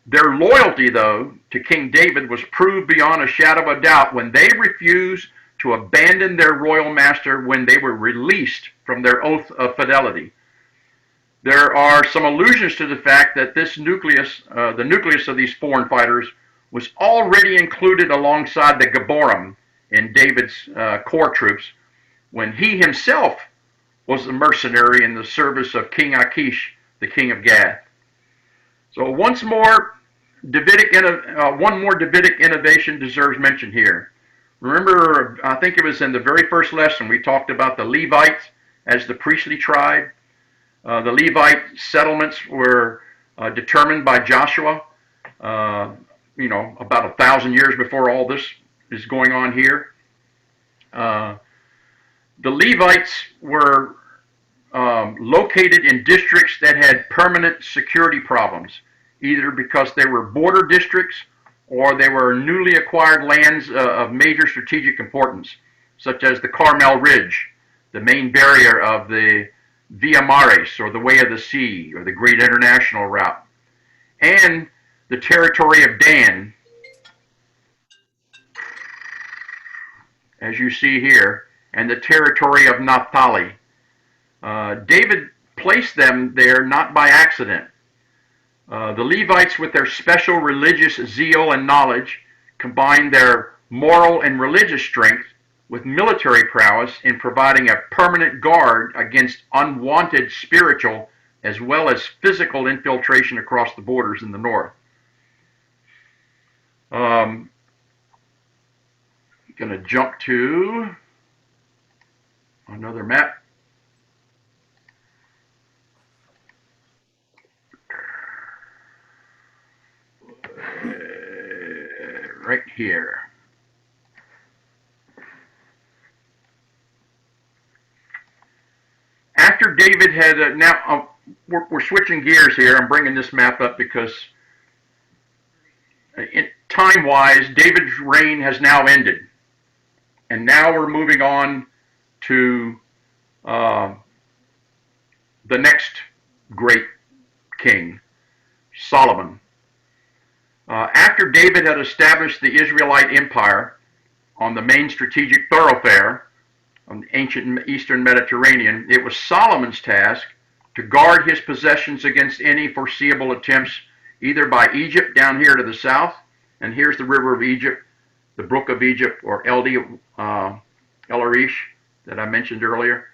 Their loyalty, though, to King David was proved beyond a shadow of a doubt when they refused to abandon their royal master when they were released from their oath of fidelity. There are some allusions to the fact that this nucleus, the nucleus of these foreign fighters, was already included alongside the Gabborim in David's core troops when he himself was a mercenary in the service of King Achish, the king of Gath. So one more Davidic innovation deserves mention here. Remember, I think it was in the very first lesson we talked about the Levites as the priestly tribe. The Levite settlements were determined by Joshua, about 1,000 years before all this is going on here. The Levites were located in districts that had permanent security problems, either because they were border districts or they were newly acquired lands of major strategic importance, such as the Carmel Ridge, the main barrier of the Via Maris, or the Way of the Sea, or the Great International Route, and the territory of Dan, as you see here, and the territory of Naphtali. David placed them there not by accident. The Levites, with their special religious zeal and knowledge, combined their moral and religious strength with military prowess in providing a permanent guard against unwanted spiritual as well as physical infiltration across the borders in the north. I'm going to jump to another map. Right here. After David had, we're switching gears here. I'm bringing this map up because time-wise, David's reign has now ended. And now we're moving on to the next great king, Solomon. After David had established the Israelite empire on the main strategic thoroughfare on the ancient Eastern Mediterranean, it was Solomon's task to guard his possessions against any foreseeable attempts either by Egypt down here to the south, and here's the river of Egypt, the brook of Egypt, or El Arish that I mentioned earlier.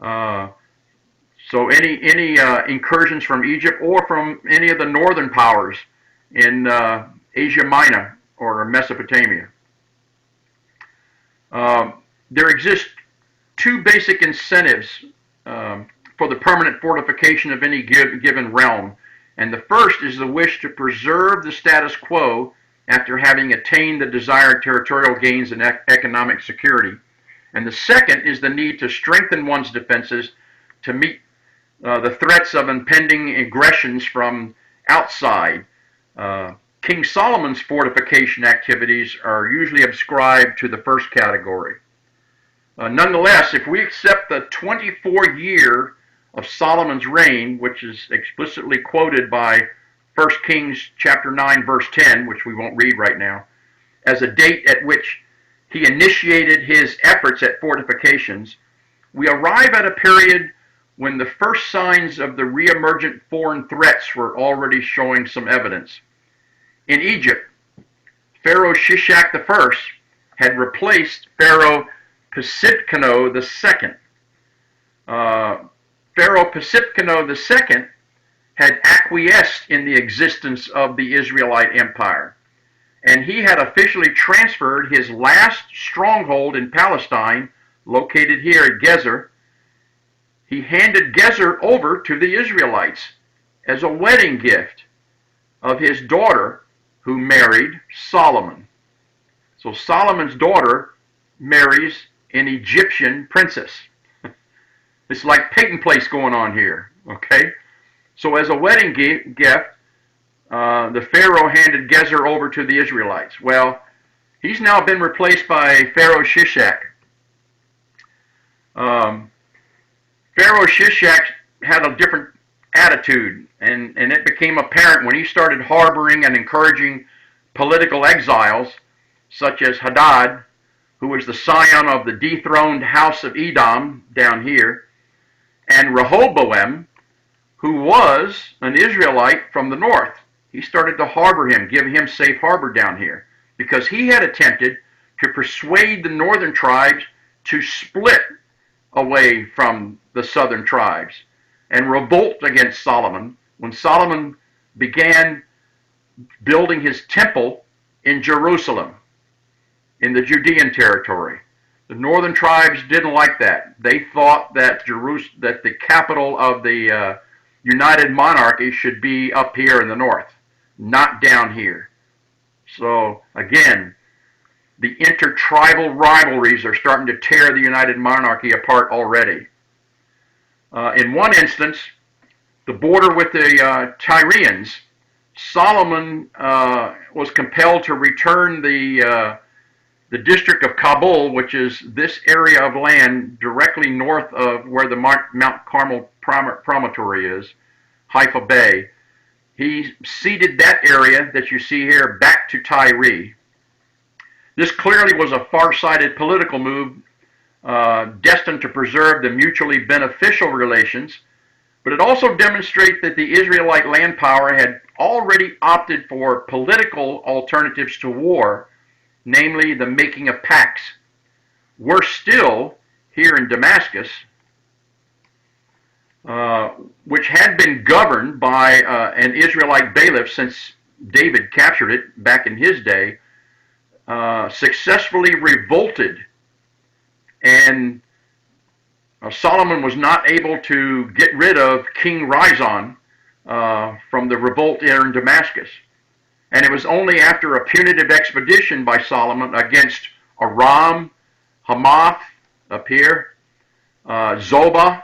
So any incursions from Egypt or from any of the northern powers in Asia Minor or Mesopotamia. There exist two basic incentives for the permanent fortification of any given realm. And the first is the wish to preserve the status quo after having attained the desired territorial gains and economic security. And the second is the need to strengthen one's defenses to meet the threats of impending aggressions from outside. King Solomon's fortification activities are usually ascribed to the first category. Nonetheless, if we accept the 24-year of Solomon's reign, which is explicitly quoted by 1 Kings chapter 9, verse 10, which we won't read right now, as a date at which he initiated his efforts at fortifications, we arrive at a period when the first signs of the reemergent foreign threats were already showing some evidence. In Egypt, Pharaoh Shishak I had replaced Pharaoh Pisipkeno II. Pharaoh Pisipkeno II had acquiesced in the existence of the Israelite empire, and he had officially transferred his last stronghold in Palestine, located here at Gezer. He handed Gezer over to the Israelites as a wedding gift of his daughter, who married Solomon. So Solomon's daughter marries an Egyptian princess. It's like Peyton Place going on here, okay? So as a wedding gift, the Pharaoh handed Gezer over to the Israelites. Well, he's now been replaced by Pharaoh Shishak. Pharaoh Shishak had a different attitude, and it became apparent when he started harboring and encouraging political exiles, such as Hadad, who was the scion of the dethroned house of Edom down here, and Rehoboam, who was an Israelite from the north. He started to harbor him, give him safe harbor down here, because he had attempted to persuade the northern tribes to split away from the southern tribes and revolt against Solomon when Solomon began building his temple in Jerusalem, in the Judean territory. The northern tribes didn't like that. They thought that that the capital of the United Monarchy should be up here in the north, not down here. So again, the intertribal rivalries are starting to tear the United Monarchy apart already. In one instance, the border with the Tyrians, Solomon was compelled to return the district of Kabul, which is this area of land directly north of where the Mount Carmel promontory is, Haifa Bay. He ceded that area that you see here back to Tyre. This clearly was a far-sighted political move destined to preserve the mutually beneficial relations, but it also demonstrates that the Israelite land power had already opted for political alternatives to war, namely the making of pacts. Worse still, here in Damascus, which had been governed by an Israelite bailiff since David captured it back in his day, successfully revolted, and Solomon was not able to get rid of King Rezon from the revolt here in Damascus. And it was only after a punitive expedition by Solomon against Aram, Hamath, up here, Zobah.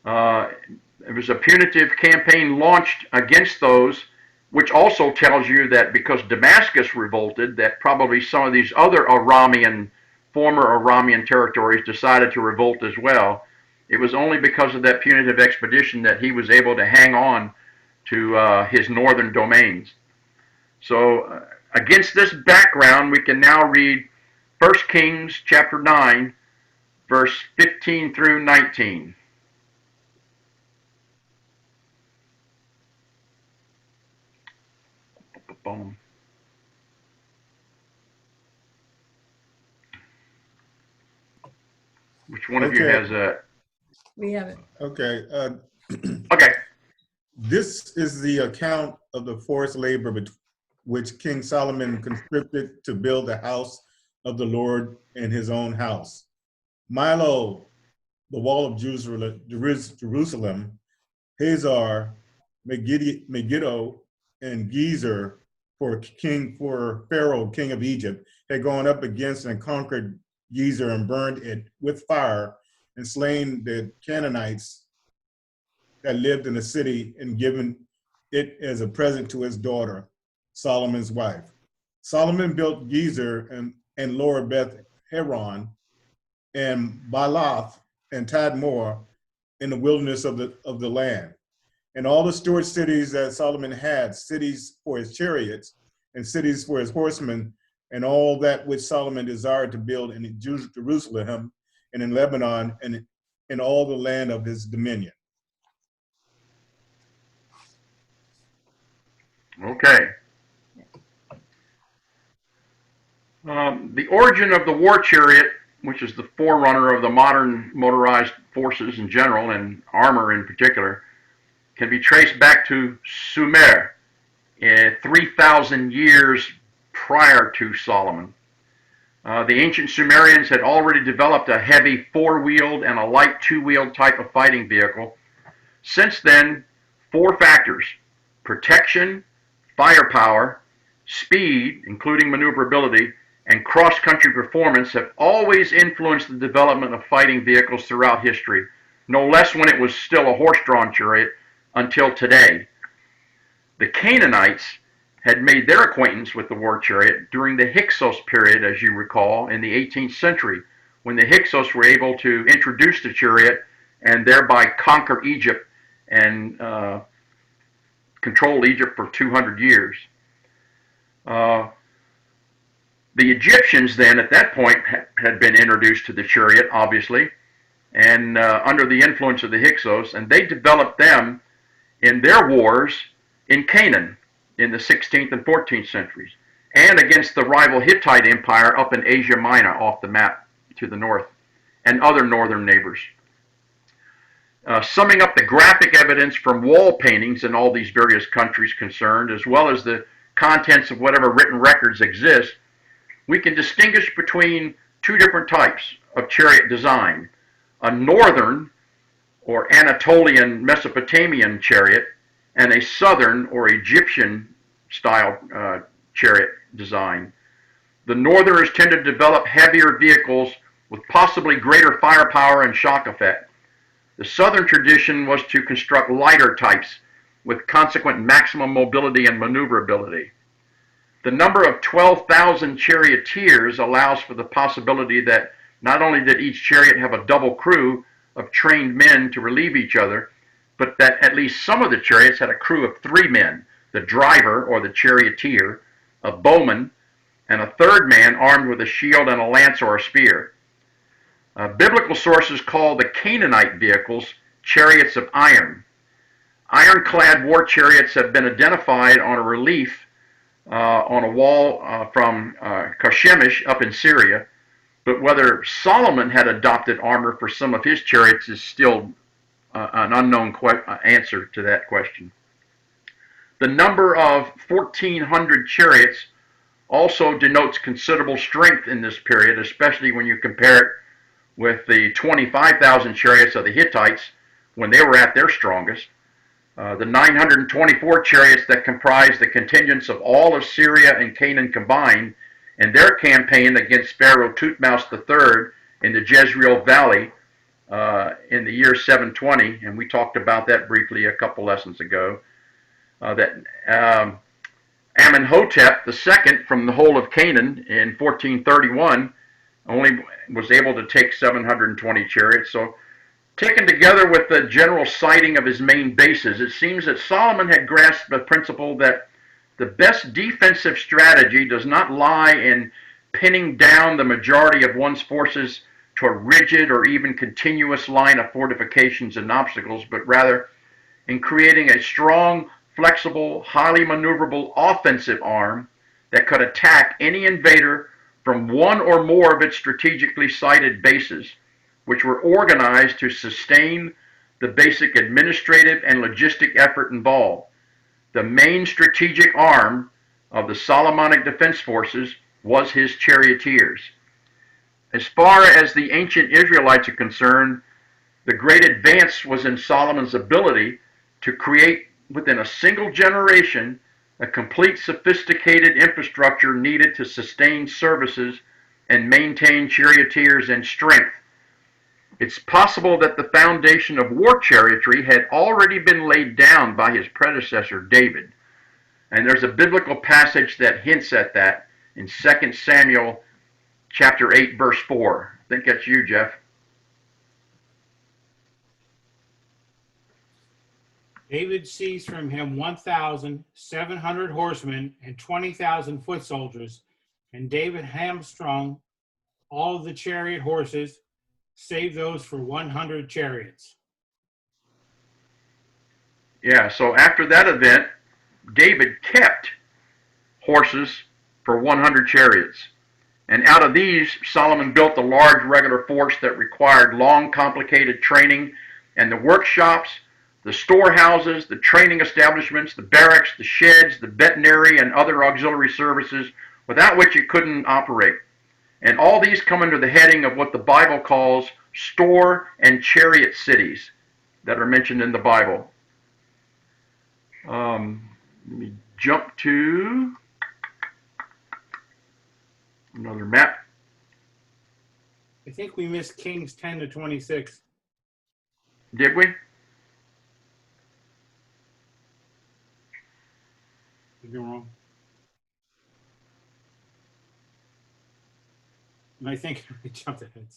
It was a punitive campaign launched against those, which also tells you that because Damascus revolted, that probably some of these other former Aramean territories decided to revolt as well. It was only because of that punitive expedition that he was able to hang on to his northern domains. So against this background, we can now read 1 Kings chapter 9, verse 15 through 19. Boom. Which one of you Okay. has that? We have it. Okay. Okay. This is the account of the forced labor which King Solomon conscripted to build the house of the Lord and his own house. Milo, the wall of Jerusalem, Hazar, Megiddo, and Gezer for Pharaoh, king of Egypt, had gone up against and conquered Gezer and burned it with fire and slain the Canaanites that lived in the city and given it as a present to his daughter, Solomon's wife. Solomon built Gezer and Lower Beth Heron and Baalath and Tadmor in the wilderness of the land. And all the steward cities that Solomon had, cities for his chariots and cities for his horsemen, and all that which Solomon desired to build in Jerusalem and in Lebanon and in all the land of his dominion. Okay. The origin of the war chariot, which is the forerunner of the modern motorized forces in general and armor in particular, can be traced back to Sumer, 3,000 years prior to Solomon. The ancient Sumerians had already developed a heavy four-wheeled and a light two-wheeled type of fighting vehicle. Since then, four factors: protection, firepower, speed, including maneuverability, and cross-country performance have always influenced the development of fighting vehicles throughout history, no less when it was still a horse-drawn chariot until today. The Canaanites had made their acquaintance with the war chariot during the Hyksos period, as you recall, in the 18th century, when the Hyksos were able to introduce the chariot and thereby conquer Egypt and control Egypt for 200 years. The Egyptians then, at that point, had been introduced to the chariot, obviously, and under the influence of the Hyksos, and they developed them in their wars in Canaan in the 16th and 14th centuries, and against the rival Hittite Empire up in Asia Minor off the map to the north, and other northern neighbors. Summing up the graphic evidence from wall paintings in all these various countries concerned, as well as the contents of whatever written records exist, we can distinguish between two different types of chariot design: a northern or Anatolian Mesopotamian chariot, and a southern or Egyptian style chariot design. The northerners tend to develop heavier vehicles with possibly greater firepower and shock effect. The southern tradition was to construct lighter types with consequent maximum mobility and maneuverability. The number of 12,000 charioteers allows for the possibility that not only did each chariot have a double crew of trained men to relieve each other, but that at least some of the chariots had a crew of 3 men: the driver or the charioteer, a bowman, and a third man armed with a shield and a lance or a spear. Biblical sources call the Canaanite vehicles chariots of iron. Ironclad war chariots have been identified on a relief on a wall from Carchemish up in Syria, but whether Solomon had adopted armor for some of his chariots is still an unknown answer to that question. The number of 1,400 chariots also denotes considerable strength in this period, especially when you compare it with the 25,000 chariots of the Hittites when they were at their strongest. The 924 chariots that comprised the contingents of all of Syria and Canaan combined in their campaign against Pharaoh Thutmose III in the Jezreel Valley in the year 720, and we talked about that briefly a couple lessons ago, that Amenhotep II from the whole of Canaan in 1431 only was able to take 720 chariots. So taken together with the general sighting of his main bases, it seems that Solomon had grasped the principle that the best defensive strategy does not lie in pinning down the majority of one's forces to a rigid or even continuous line of fortifications and obstacles, but rather in creating a strong, flexible, highly maneuverable offensive arm that could attack any invader from one or more of its strategically sited bases, which were organized to sustain the basic administrative and logistic effort involved. The main strategic arm of the Solomonic defense forces was his charioteers. As far as the ancient Israelites are concerned, the great advance was in Solomon's ability to create within a single generation a complete sophisticated infrastructure needed to sustain services and maintain charioteers and strength. It's possible that the foundation of war chariotry had already been laid down by his predecessor, David. And there's a biblical passage that hints at that in 2 Samuel chapter 8, verse 4. I think that's you, Jeff. David seized from him 1,700 horsemen and 20,000 foot soldiers, and David hamstrung all the chariot horses, save those for 100 chariots. Yeah, so after that event, David kept horses for 100 chariots. And out of these, Solomon built a large regular force that required long, complicated training, and the workshops, the storehouses, the training establishments, the barracks, the sheds, the veterinary, and other auxiliary services, without which it couldn't operate. And all these come under the heading of what the Bible calls store and chariot cities that are mentioned in the Bible. Let me jump to another map. I think we missed Kings 10 to 26. Did we? If you're wrong. And I think we jumped ahead.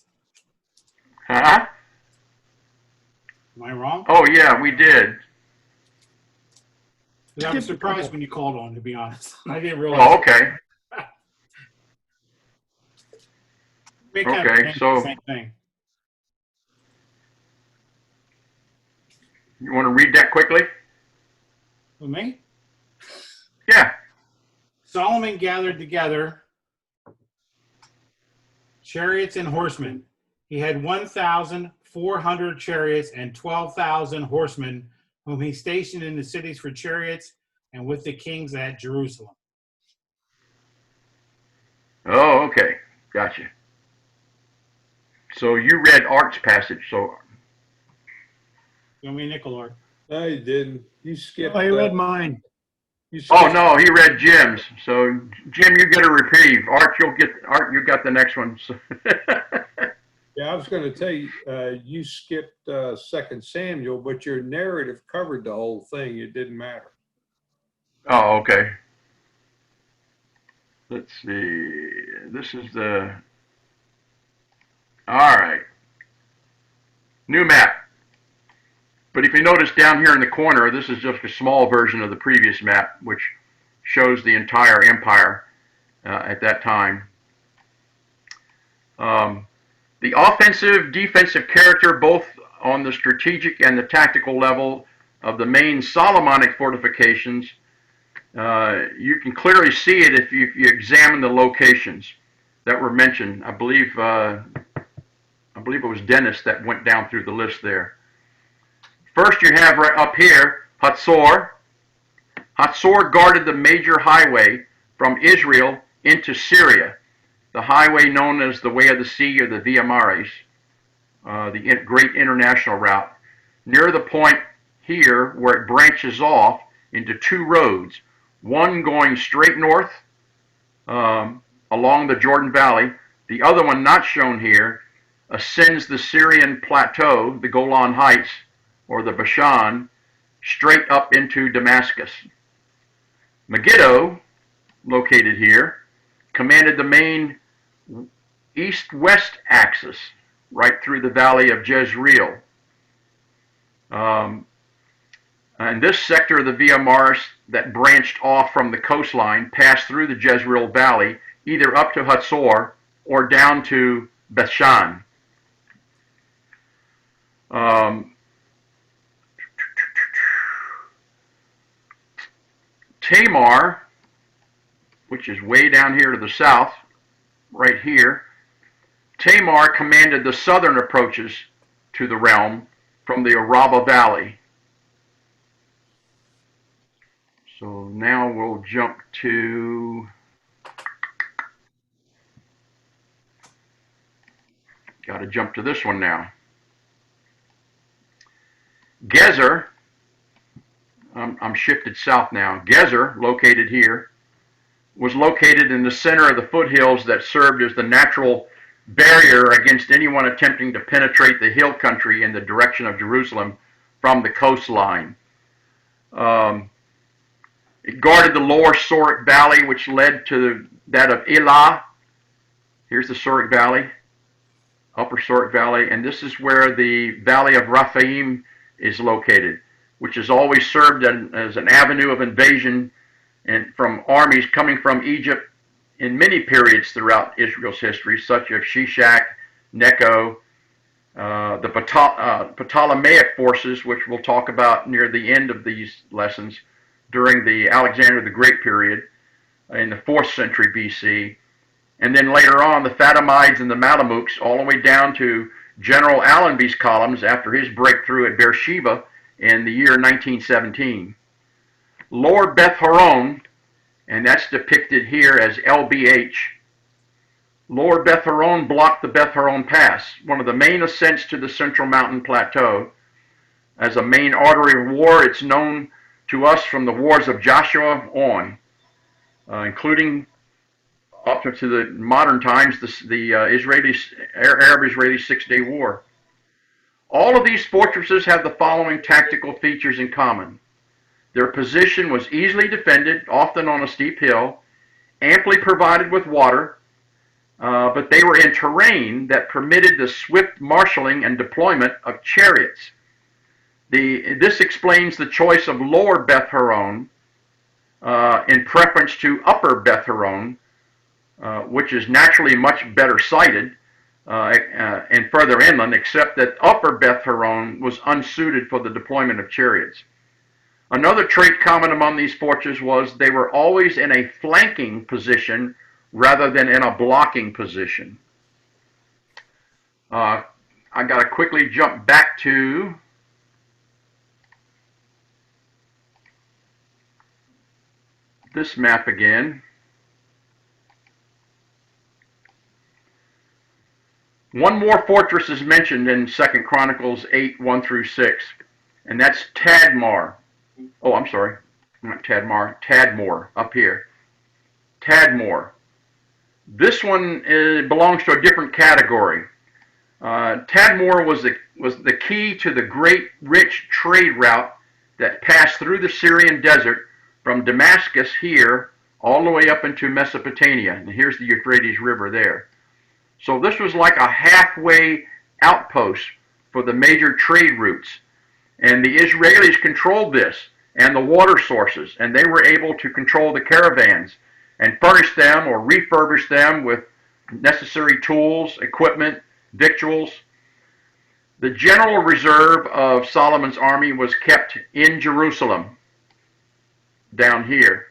Huh? Am I wrong? Oh, yeah, we did. I was surprised when you called on, to be honest. I didn't realize. Oh, okay. We kind of Okay, think so- the same thing. You want to read that quickly? With me? Yeah. Solomon gathered together chariots and horsemen. He had 1,400 chariots and 12,000 horsemen, whom he stationed in the cities for chariots and with the kings at Jerusalem. Oh, okay. Gotcha. So you read Art's passage, so You want me to nickel or? No, you didn't. You skipped. Oh, I read mine. You oh skipped- no, he read Jim's. So Jim, you get a reprieve. Art, you got the next one. So. Yeah, I was going to tell you, you skipped 2 Samuel, but your narrative covered the whole thing. It didn't matter. Oh, okay. Let's see. This is the. All right. New map. But if you notice down here in the corner, this is just a small version of the previous map, which shows the entire empire at that time. The offensive, defensive character, both on the strategic and the tactical level of the main Solomonic fortifications, you can clearly see it if you examine the locations that were mentioned. I believe it was Dennis that went down through the list there. First, you have right up here Hatzor. Hatzor guarded the major highway from Israel into Syria, the highway known as the Way of the Sea or the Via Maris, the great international route. Near the point here where it branches off into two roads, one going straight north along the Jordan Valley, the other one not shown here ascends the Syrian plateau, the Golan Heights, or the Bashan, straight up into Damascus. Megiddo, located here, commanded the main east-west axis, right through the valley of Jezreel. And this sector of the Via Maris that branched off from the coastline passed through the Jezreel Valley, either up to Hatzor or down to Bethshan. Tamar, which is way down here to the south, right here, Tamar commanded the southern approaches to the realm from the Araba Valley. So now we'll jump to this one now. Gezer, I'm shifted south now. Gezer, located here, was located in the center of the foothills that served as the natural barrier against anyone attempting to penetrate the hill country in the direction of Jerusalem from the coastline. It guarded the lower Sorek Valley, which led to that of Elah. Here's the Sorek Valley, upper Sorek Valley, and this is where the Valley of Rephaim is located, which has always served as an avenue of invasion and from armies coming from Egypt in many periods throughout Israel's history, such as Shishak, Necho, the Ptolemaic forces, which we'll talk about near the end of these lessons, during the Alexander the Great period in the 4th century BC, and then later on the Fatimides and the Malamukes, all the way down to General Allenby's columns after his breakthrough at Beersheba in the year 1917. Lower Beth Horon, and that's depicted here as LBH. Lower Beth Horon blocked the Beth Horon Pass, one of the main ascents to the Central Mountain Plateau. As a main artery of war, it's known to us from the wars of Joshua on, including up to the modern times, the Arab-Israeli Six-Day War. All of these fortresses have the following tactical features in common. Their position was easily defended, often on a steep hill, amply provided with water, but they were in terrain that permitted the swift marshaling and deployment of chariots. This explains the choice of Lower Beth Horon in preference to Upper Beth Horon, which is naturally much better sited and further inland, except that Upper Beth Horon was unsuited for the deployment of chariots. Another trait common among these fortresses was they were always in a flanking position rather than in a blocking position. I got to quickly jump back to this map again. One more fortress is mentioned in 2 Chronicles 8, 1 through 6, and that's Tadmor. Oh, I'm sorry, not Tadmor, Tadmor, up here. Tadmor. This one belongs to a different category. Tadmor was the key to the great rich trade route that passed through the Syrian desert from Damascus here all the way up into Mesopotamia, and here's the Euphrates River there. So this was like a halfway outpost for the major trade routes. And the Israelis controlled this and the water sources, and they were able to control the caravans and furnish them or refurbish them with necessary tools, equipment, victuals. The general reserve of Solomon's army was kept in Jerusalem, down here.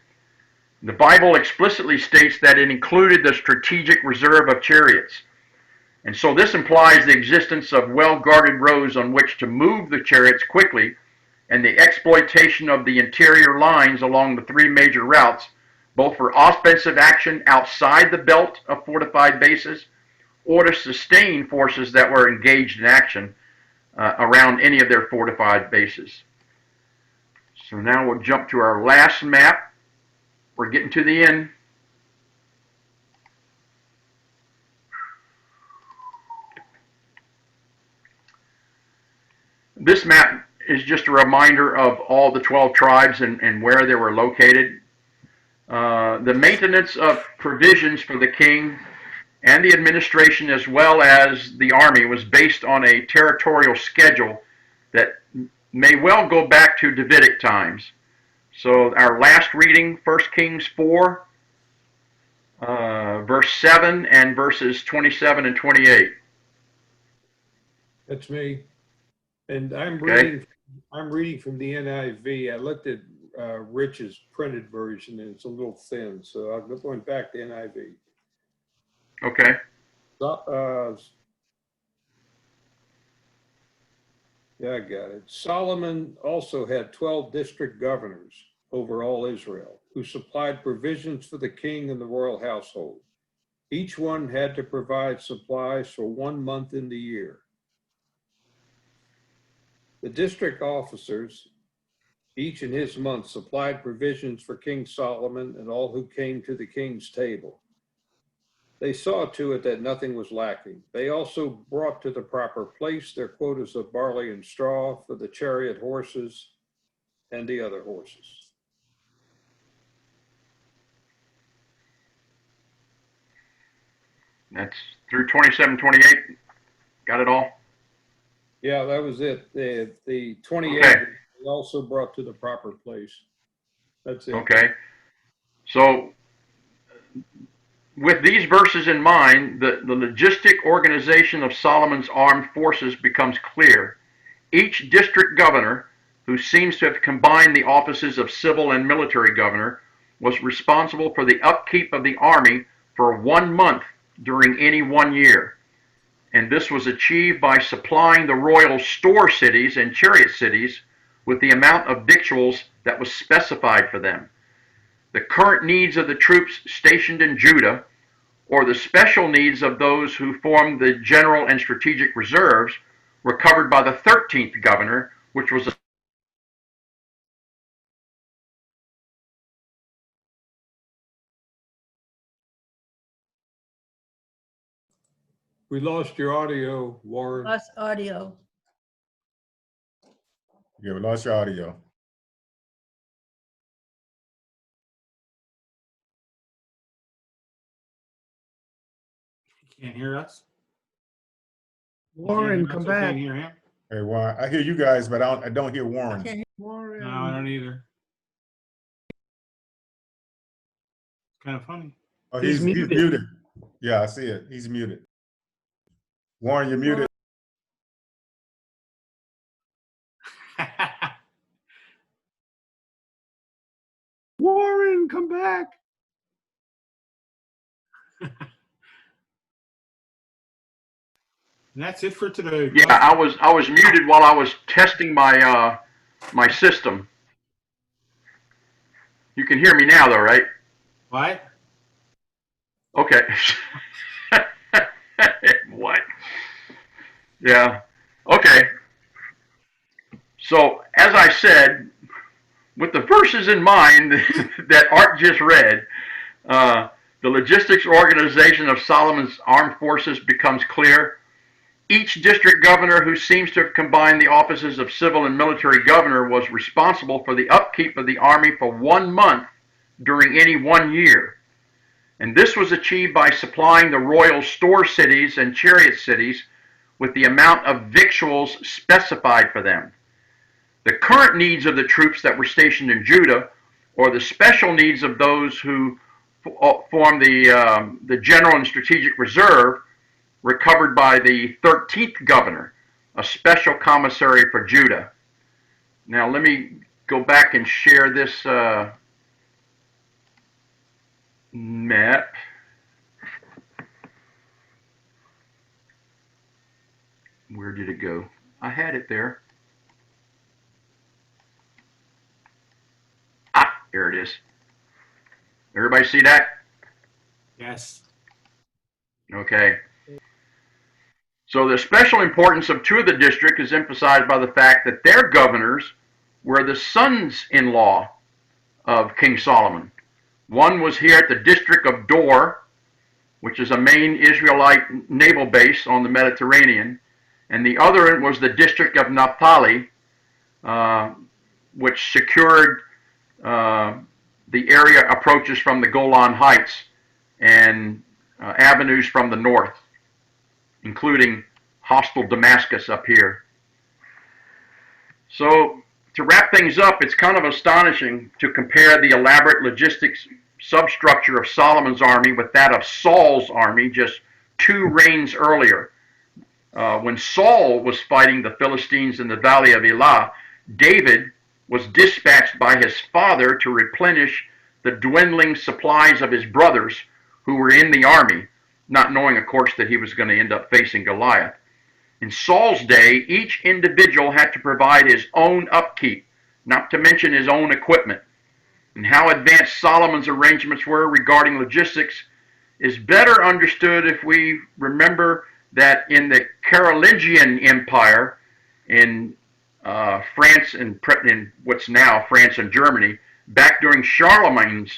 The Bible explicitly states that it included the strategic reserve of chariots. And so this implies the existence of well-guarded roads on which to move the chariots quickly, and the exploitation of the interior lines along the three major routes, both for offensive action outside the belt of fortified bases, or to sustain forces that were engaged in action around any of their fortified bases. So now we'll jump to our last map. We're getting to the end. This map is just a reminder of all the 12 tribes and where they were located. The maintenance of provisions for the king and the administration as well as the army was based on a territorial schedule that may well go back to Davidic times. So our last reading, 1 Kings 4, verse 7 and verses 27 and 28. That's me. And I'm Okay. reading from the NIV. I looked at Rich's printed version and it's a little thin, so I'm going back to NIV. Okay. Yeah, I got it. Solomon also had 12 district governors over all Israel, who supplied provisions for the king and the royal household. Each one had to provide supplies for 1 month in the year. The district officers, each in his month, supplied provisions for King Solomon and all who came to the king's table. They saw to it that nothing was lacking. They also brought to the proper place their quotas of barley and straw for the chariot horses and the other horses. That's through 27, 28. Got it all? Yeah, that was it. The 28 Okay. they also brought to the proper place. That's it. Okay. So with these verses in mind, the logistic organization of Solomon's armed forces becomes clear. Each district governor, who seems to have combined the offices of civil and military governor, was responsible for the upkeep of the army for 1 month during any 1 year. And this was achieved by supplying the royal store cities and chariot cities with the amount of victuals that was specified for them. The current needs of the troops stationed in Judah, or the special needs of those who formed the general and strategic reserves, were covered by the 13th governor, which was We lost your audio, Warren. Lost audio. Yeah, we lost your audio. Can't hear us? Warren, come Can't back. hear him? Hey, Warren, I hear you guys, but I don't hear Warren. Okay. Warren. No, I don't either. It's kind of funny. Oh, He's he's muted. muted. Yeah, I see it. He's muted. Warren, you're muted. Warren, come back. And that's it for today. yeah. I was muted while I was testing my my system. You can hear me now, though, right? What? Okay. What? Yeah. Okay. So, as I said, with the verses in mind that Art just read, the logistics organization of Solomon's armed forces becomes clear. Each district governor who seems to have combined the offices of civil and military governor was responsible for the upkeep of the army for 1 month during any 1 year. And this was achieved by supplying the royal store cities and chariot cities with the amount of victuals specified for them. The current needs of the troops that were stationed in Judah, or the special needs of those who form the general and strategic reserve, were covered by the 13th governor, a special commissary for Judah. Now let me go back and share this map. Where did it go? I had it there. Ah, there it is. Everybody see that? Yes. Okay. So the special importance of two of the districts is emphasized by the fact that their governors were the sons-in-law of King Solomon. One was here at the district of Dor, which is a main Israelite naval base on the Mediterranean, and the other was the district of Naphtali, which secured the area approaches from the Golan Heights and avenues from the north, including hostile Damascus up here. So to wrap things up, it's kind of astonishing to compare the elaborate logistics substructure of Solomon's army with that of Saul's army just 2 reigns earlier. When Saul was fighting the Philistines in the valley of Elah, David was dispatched by his father to replenish the dwindling supplies of his brothers who were in the army, not knowing, of course, that he was going to end up facing Goliath. In Saul's day, each individual had to provide his own upkeep, not to mention his own equipment. And how advanced Solomon's arrangements were regarding logistics is better understood if we remember that in the Carolingian Empire in France and in what's now France and Germany, back during Charlemagne's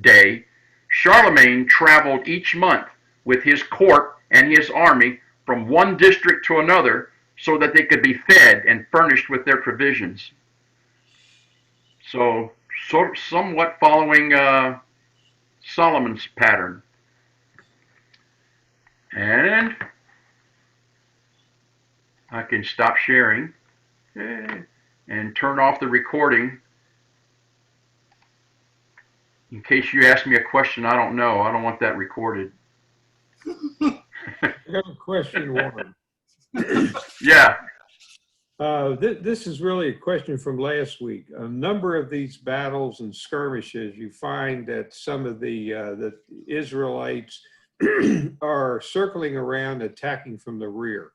day, Charlemagne traveled each month with his court and his army from one district to another so that they could be fed and furnished with their provisions. So somewhat following Solomon's pattern. And I can stop sharing and turn off the recording. In case you ask me a question I don't know, I don't want that recorded. I have a question, Warren. Yeah. This is really a question from last week. A number of these battles and skirmishes, you find that some of the Israelites are circling around, attacking from the rear.